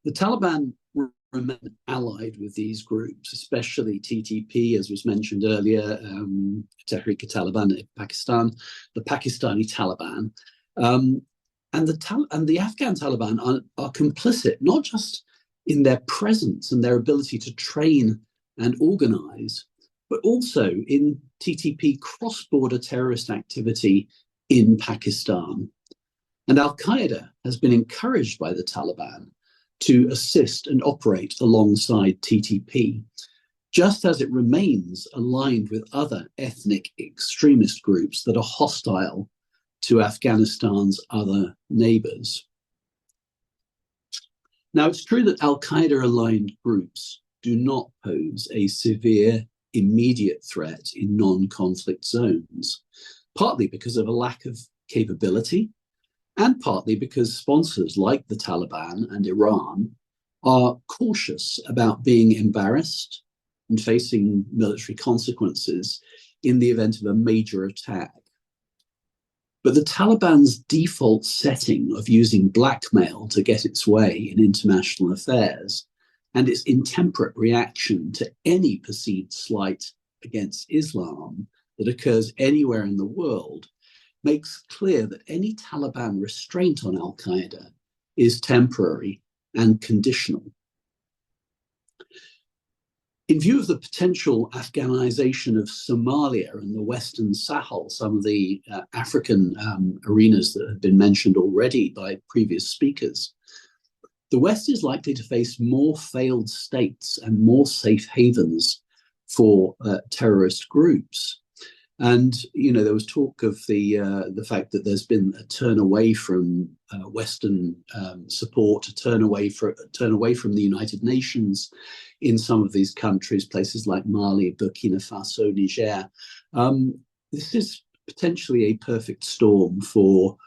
F: The Taliban remain allied with these groups, especially TTP, as was mentioned earlier, Tehrik-e-Taliban in Pakistan, the Pakistani Taliban. And the Afghan Taliban are complicit, not just in their presence and their ability to train and organize, but also in TTP cross-border terrorist activity in Pakistan. And Al-Qaeda has been encouraged by the Taliban to assist and operate alongside TTP, just as it remains aligned with other ethnic extremist groups that are hostile to Afghanistan's other neighbors. Now, it's true that Al-Qaeda-aligned groups do not pose a severe, immediate threat in non-conflict zones, partly because of a lack of capability and partly because sponsors like the Taliban and Iran are cautious about being embarrassed and facing military consequences in the event of a major attack. But the Taliban's default setting of using blackmail to get its way in international affairs and its intemperate reaction to any perceived slight against Islam that occurs anywhere in the world makes clear that any Taliban restraint on al-Qaeda is temporary and conditional. In view of the potential Afghanization of Somalia and the Western Sahel, some of the African arenas that have been mentioned already by previous speakers, the West is likely to face more failed states and more safe havens for terrorist groups. And there was talk of the fact that there's been a turn away from Western support, a turn away from the United Nations in some of these countries, places like Mali, Burkina Faso, Niger. This is potentially a perfect storm for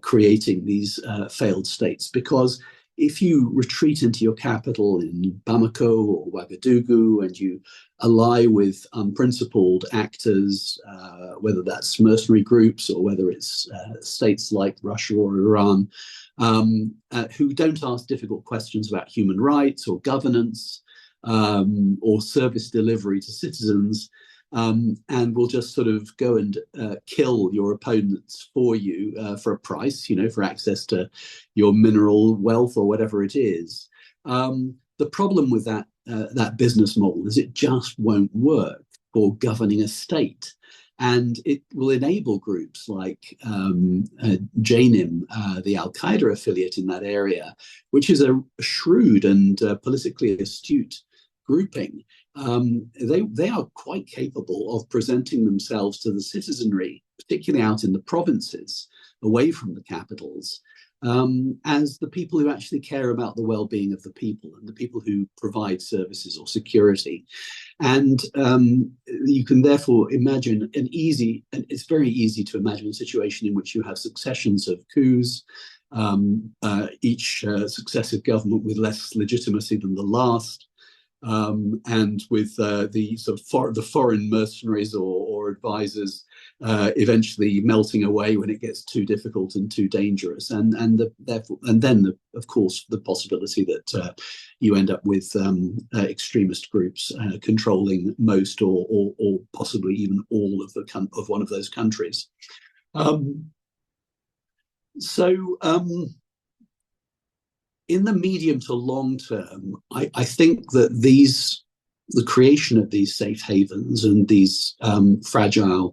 F: creating these failed states, because if you retreat into your capital in Bamako or Ouagadougou and you ally with unprincipled actors, whether that's mercenary groups or whether it's states like Russia or Iran, who don't ask difficult questions about human rights or governance or service delivery to citizens, and will just sort of go and kill your opponents for you for a price, for access to your mineral wealth or whatever it is. The problem with that business model is it just won't work for governing a state. And it will enable groups like JNIM, the Al-Qaeda affiliate in that area, which is a shrewd and politically astute grouping. They are quite capable of presenting themselves to the citizenry, particularly out in the provinces, away from the capitals, as the people who actually care about the well-being of the people and the people who provide services or security. And you can therefore imagine it's very easy to imagine a situation in which you have successions of coups, each successive government with less legitimacy than the last, and with the sort of the foreign mercenaries or advisors eventually melting away when it gets too difficult and too dangerous, and then of course the possibility that you end up with extremist groups controlling most or possibly even all of one of those countries. In the medium to long term, I think that the creation of these safe havens and these the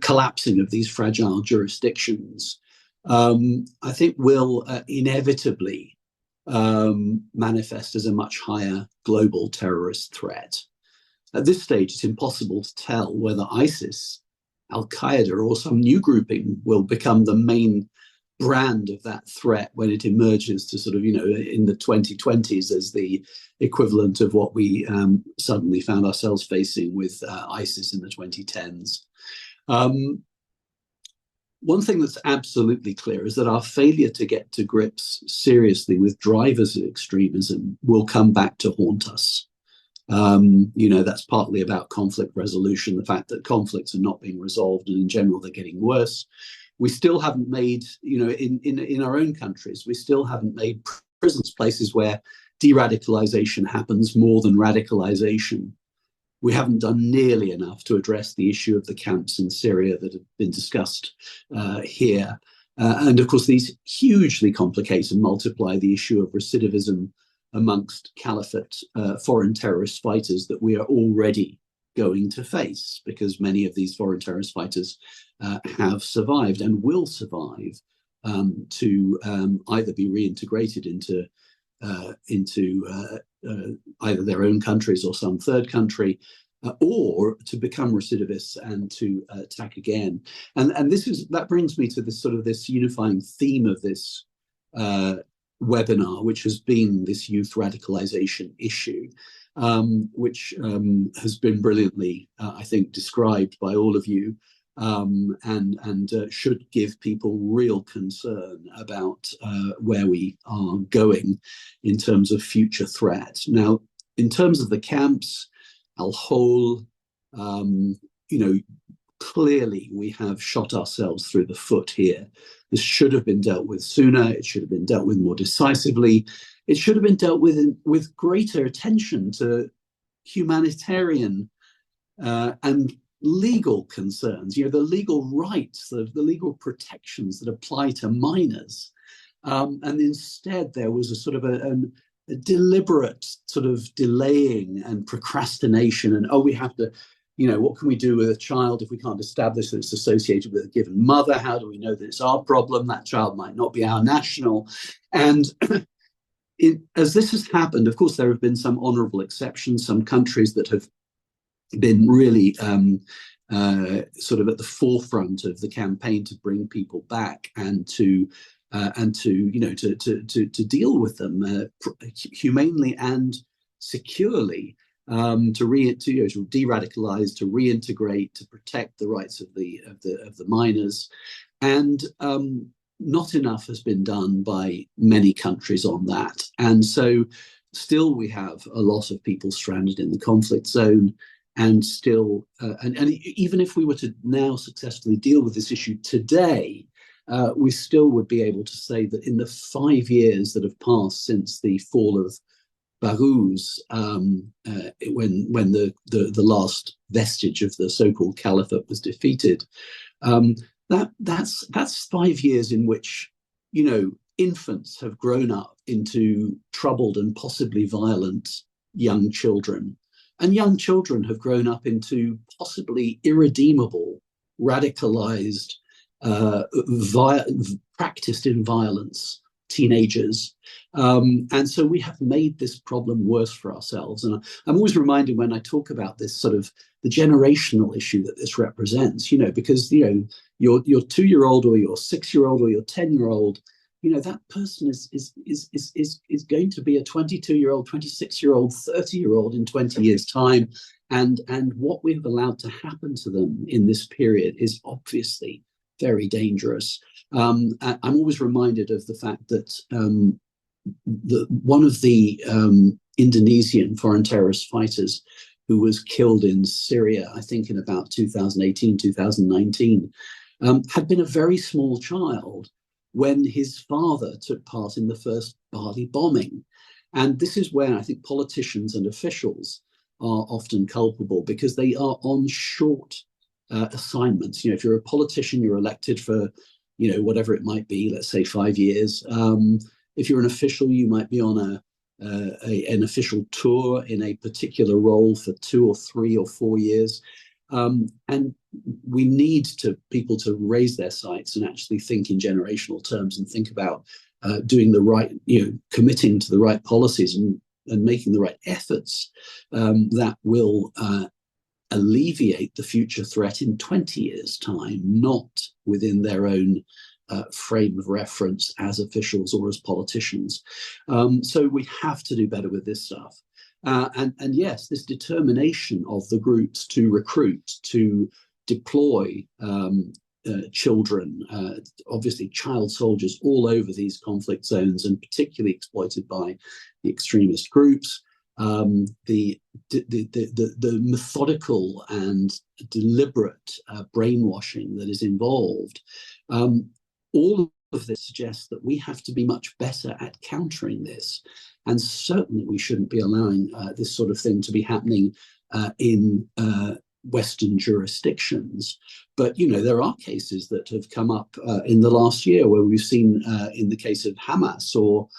F: collapsing of these fragile jurisdictions, I think will inevitably manifest as a much higher global terrorist threat. At this stage, it's impossible to tell whether ISIS, Al-Qaeda, or some new grouping will become the main brand of that threat when it emerges to sort of, in the 2020s as the equivalent of what we suddenly found ourselves facing with ISIS in the 2010s. One thing that's absolutely clear is that our failure to get to grips seriously with drivers of extremism will come back to haunt us. That's partly about conflict resolution, the fact that conflicts are not being resolved and in general they're getting worse. We still haven't made, in our own countries, we still haven't made prisons places where de-radicalization happens more than radicalization. We haven't done nearly enough to address the issue of the camps in Syria that have been discussed here. And of course, these hugely complicate and multiply the issue of recidivism amongst caliphate foreign terrorist fighters that we are already going to face, because many of these foreign terrorist fighters have survived and will survive to either be reintegrated into either their own countries or some third country, or to become recidivists and to attack again. And that brings me to this unifying theme of this webinar, which has been this youth radicalization issue, which has been brilliantly, I think, described by all of you. and should give people real concern about where we are going in terms of future threat. Now, in terms of the camps, Al-Hol, clearly we have shot ourselves through the foot here. This should have been dealt with sooner. It should have been dealt with more decisively. It should have been dealt with greater attention to humanitarian and legal concerns, the legal rights, the legal protections that apply to minors. And instead, there was a sort of a deliberate sort of delaying and procrastination. And, we have to, what can we do with a child if we can't establish that it's associated with a given mother? How do we know that it's our problem? That child might not be our national. And as this has happened, of course, there have been some honorable exceptions, some countries that have been really sort of at the forefront of the campaign to bring people back and to deal with them humanely and securely, to de-radicalize, to reintegrate, to protect the rights of the minors, and not enough has been done by many countries on that. And so still we have a lot of people stranded in the conflict zone, and still, and even if we were to now successfully deal with this issue today, we still would be able to say that in the 5 years that have passed since the fall of Baghouz, when the last vestige of the so-called caliphate was defeated, that's 5 years in which, infants have grown up into troubled and possibly violent young children, and young children have grown up into possibly irredeemable, radicalized, practiced in violence teenagers. And so we have made this problem worse for ourselves. And I'm always reminded when I talk about this sort of the generational issue that this represents, because, your 2-year-old or your 6-year-old or your 10-year-old, that person is going to be a 22-year-old, 26-year-old, 30-year-old in 20 years' time. And what we have allowed to happen to them in this period is obviously very dangerous. I'm always reminded of the fact that one of the Indonesian foreign terrorist fighters who was killed in Syria, I think in about 2018, 2019, had been a very small child when his father took part in the first Bali bombing. And this is where I think politicians and officials are often culpable, because they are on short assignments. If you're a politician, you're elected for, whatever it might be, let's say 5 years. If you're an official, you might be on an official tour in a particular role for 2 or 3 or 4 years. And we need people to raise their sights and actually think in generational terms and think about doing the right, committing to the right policies and making the right efforts that will alleviate the future threat in 20 years' time, not within their own frame of reference as officials or as politicians. So we have to do better with this stuff. And yes, this determination of the groups to recruit, to deploy children, obviously child soldiers all over these conflict zones, and particularly exploited by the extremist groups. The methodical and deliberate brainwashing that is involved, all of this suggests that we have to be much better at countering this. And certainly we shouldn't be allowing this sort of thing to be happening in Western jurisdictions. But, there are cases that have come up in the last year where we've seen in the case of Hamas or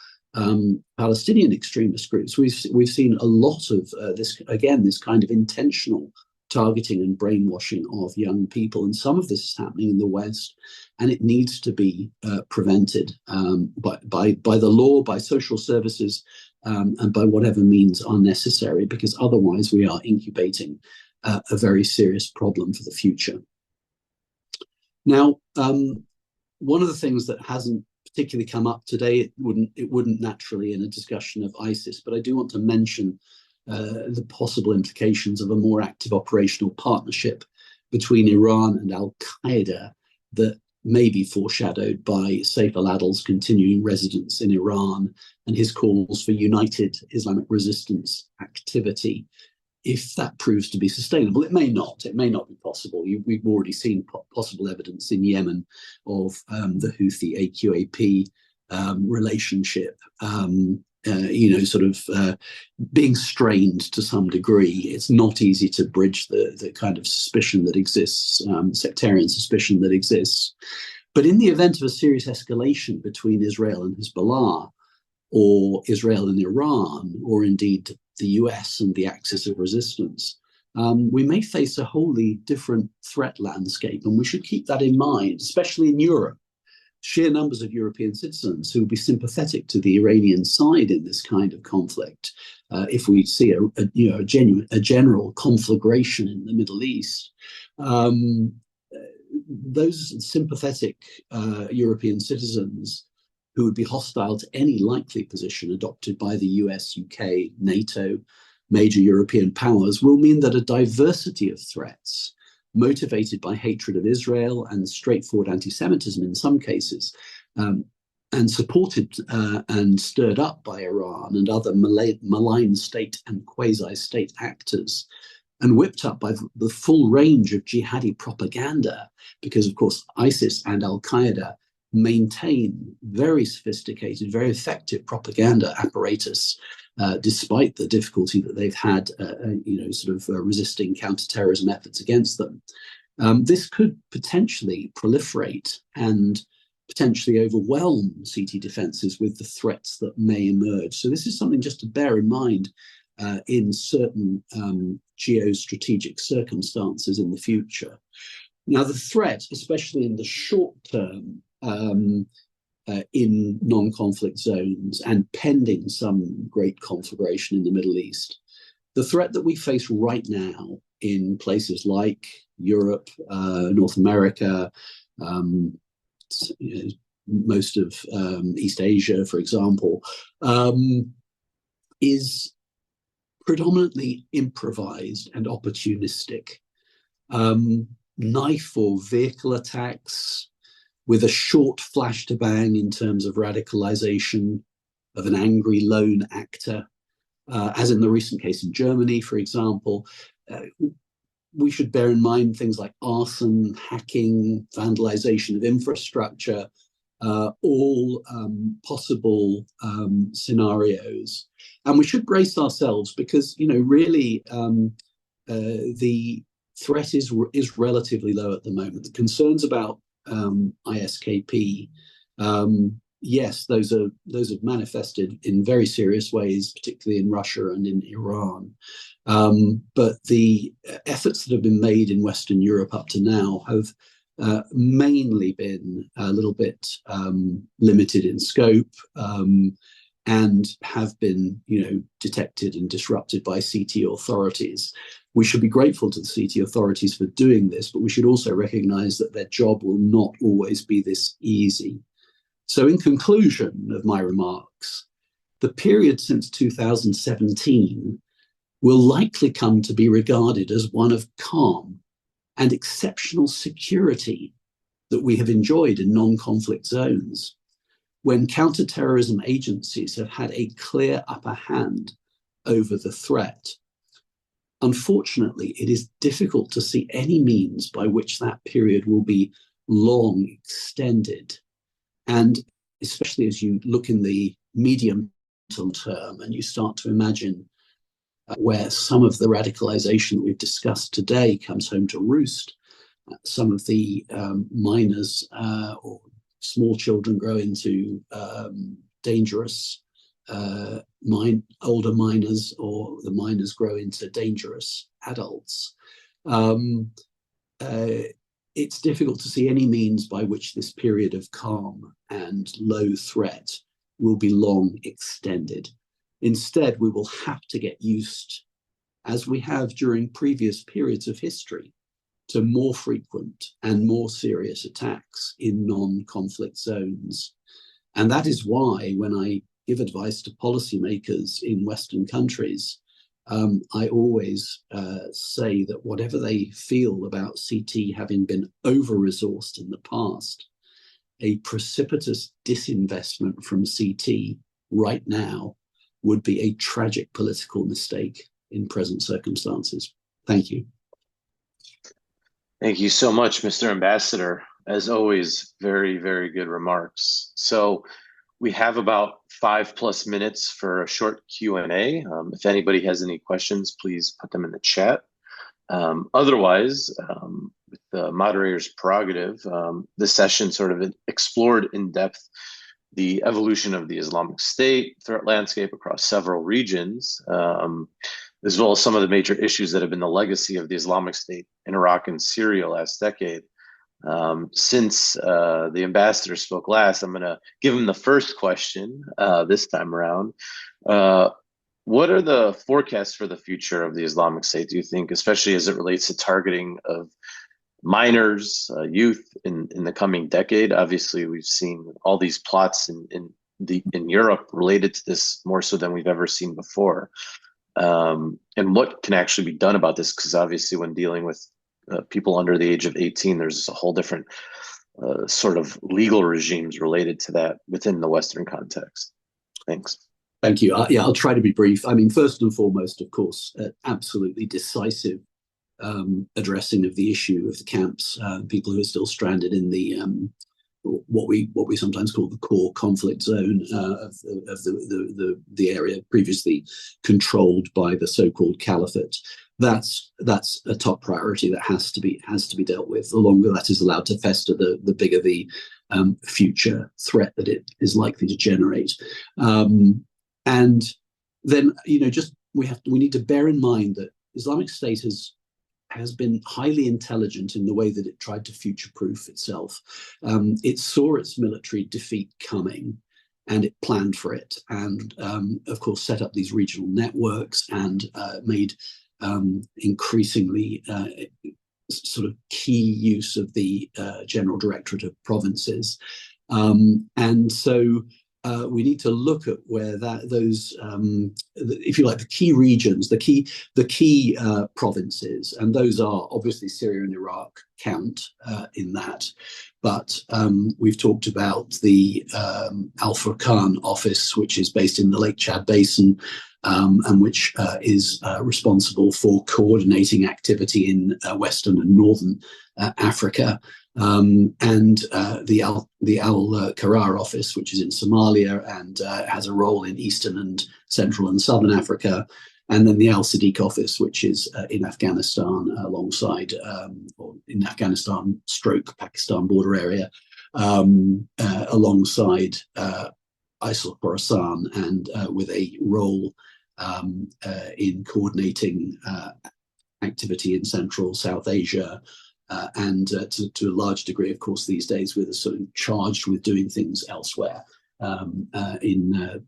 F: Palestinian extremist groups, we've seen a lot of this kind of intentional targeting and brainwashing of young people, and some of this is happening in the West, and it needs to be prevented by the law, by social services, and by whatever means are necessary, because otherwise we are incubating a very serious problem for the future. Now, one of the things that hasn't particularly come up today, it wouldn't naturally in a discussion of ISIS, but I do want to mention the possible implications of a more active operational partnership between Iran and Al-Qaeda that may be foreshadowed by Saif al-Adil's continuing residence in Iran and his calls for united Islamic resistance activity. If that proves to be sustainable, it may not. It may not be possible. We've already seen possible evidence in Yemen of the Houthi AQAP relationship, being strained to some degree. It's not easy to bridge the kind of suspicion that exists, sectarian suspicion that exists. But in the event of a serious escalation between Israel and Hezbollah, or Israel and Iran, or indeed the US and the axis of resistance, we may face a wholly different threat landscape. And we should keep that in mind, especially in Europe. Sheer numbers of European citizens who will be sympathetic to the Iranian side in this kind of conflict, if we see a general conflagration in the Middle East, those sympathetic European citizens who would be hostile to any likely position adopted by the US, UK, NATO, major European powers, will mean that a diversity of threats motivated by hatred of Israel and straightforward anti-Semitism in some cases, and supported and stirred up by Iran and other malign state and quasi-state actors, and whipped up by the full range of jihadi propaganda, because of course ISIS and Al-Qaeda maintain very sophisticated, very effective propaganda apparatus, despite the difficulty that they've had, resisting counterterrorism efforts against them. This could potentially proliferate and potentially overwhelm CT defenses with the threats that may emerge. So this is something just to bear in mind in certain geostrategic circumstances in the future. Now, the threat, especially in the short term, in non-conflict zones and pending some great conflagration in the Middle East, the threat that we face right now in places like Europe, North America, most of East Asia, for example, is predominantly improvised and opportunistic. Knife or vehicle attacks with a short flash to bang in terms of radicalization of an angry lone actor, as in the recent case in Germany, for example. We should bear in mind things like arson, hacking, vandalization of infrastructure, all possible scenarios. And we should brace ourselves because, really, the threat is relatively low at the moment. The concerns about ISKP, yes, those have manifested in very serious ways, particularly in Russia and in Iran. But the efforts that have been made in Western Europe up to now have mainly been a little bit limited in scope, and have been, detected and disrupted by CT authorities. We should be grateful to the CT authorities for doing this, but we should also recognize that their job will not always be this easy. So in conclusion of my remarks, the period since 2017 will likely come to be regarded as one of calm and exceptional security that we have enjoyed in non-conflict zones, when counterterrorism agencies have had a clear upper hand over the threat. Unfortunately, it is difficult to see any means by which that period will be long extended. And especially as you look in the medium term and you start to imagine where some of the radicalization that we've discussed today comes home to roost, some of the minors or small children grow into dangerous older minors, or the minors grow into dangerous adults. It's difficult to see any means by which this period of calm and low threat will be long extended. Instead, we will have to get used, as we have during previous periods of history, to more frequent and more serious attacks in non-conflict zones. And that is why, when I give advice to policymakers in Western countries I always say that whatever they feel about CT having been over-resourced in the past, a precipitous disinvestment from CT right now would be a tragic political mistake in present circumstances. Thank you.
A: Thank you so much, Mr. Ambassador. As always, very, very good remarks. So we have about 5+ minutes for a short Q&A. If anybody has any questions, please put them in the chat. Otherwise, with the moderator's prerogative, this session sort of explored in depth the evolution of the Islamic State threat landscape across several regions, as well as some of the major issues that have been the legacy of the Islamic State in Iraq and Syria last decade. Since the ambassador spoke last, I'm going to give him the first question this time around. What are the forecasts for the future of the Islamic State, do you think, especially as it relates to targeting of minors, youth in the coming decade? Obviously, we've seen all these plots in Europe related to this more so than we've ever seen before. And what can actually be done about this? Because obviously when dealing with people under the age of 18, there's a whole different sort of legal regimes related to that within the Western context. Thanks.
F: Thank you. Yeah, I'll try to be brief. I mean, first and foremost, of course, absolutely decisive addressing of the issue of the camps, people who are still stranded in the what we sometimes call the core conflict zone of the area previously controlled by the so-called caliphate. That's a top priority that has to be dealt with. The longer that is allowed to fester, the bigger the future threat that it is likely to generate. And then, just we need to bear in mind that Islamic State has been highly intelligent in the way that it tried to future-proof itself. It saw its military defeat coming, and it planned for it, and of course set up these regional networks and made increasingly sort of key use of the General Directorate of Provinces. And so we need to look at where those, if you like, the key regions, the key provinces, and those are obviously Syria and Iraq count in that. But we've talked about the Al Furqan office, which is based in the Lake Chad Basin, and which is responsible for coordinating activity in Western and Northern Africa. And the Al Qarar office, which is in Somalia and has a role in Eastern and Central and Southern Africa, and then the Al Sadiq office, which is in Afghanistan alongside, or in Afghanistan / Pakistan border area, alongside ISIL Khorasan, and with a role in coordinating activity in Central South Asia. And to a large degree, of course, these days, we're sort of charged with doing things elsewhere in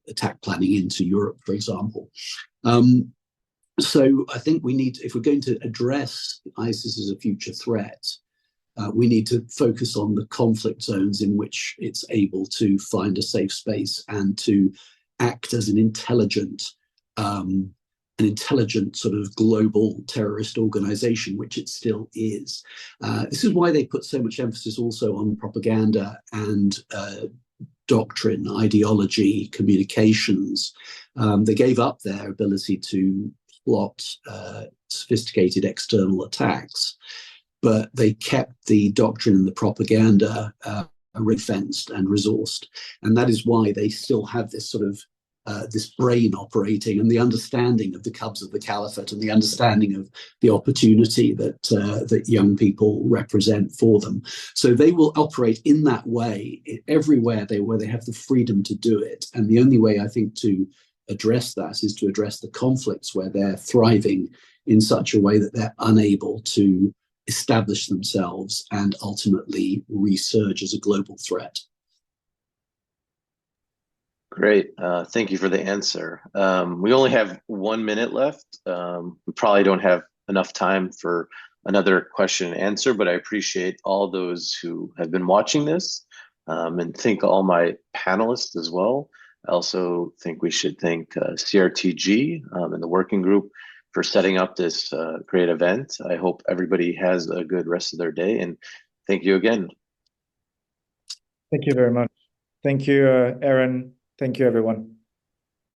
F: attack planning into Europe, for example. So I think we need, if we're going to address ISIS as a future threat, we need to focus on the conflict zones in which it's able to find a safe space and to act as an intelligent sort of global terrorist organization, which it still is. This is why they put so much emphasis also on propaganda and doctrine, ideology, communications. They gave up their ability to plot sophisticated external attacks, but they kept the doctrine and the propaganda ring-fenced and resourced. And that is why they still have this sort of this brain operating, and the understanding of the cubs of the caliphate, and the understanding of the opportunity that young people represent for them. So they will operate in that way everywhere where they have the freedom to do it. And the only way, I think, to address that is to address the conflicts where they're thriving in such a way that they're unable to establish themselves and ultimately resurge as a global threat.
A: Great. Thank you for the answer. We only have 1 minute left. We probably don't have enough time for another question and answer, but I appreciate all those who have been watching this, and thank all my panelists as well. I also think we should thank CRTG and the working group for setting up this great event. I hope everybody has a good rest of their day, and thank you again.
E: Thank you very much. Thank you, Aaron. Thank you, everyone.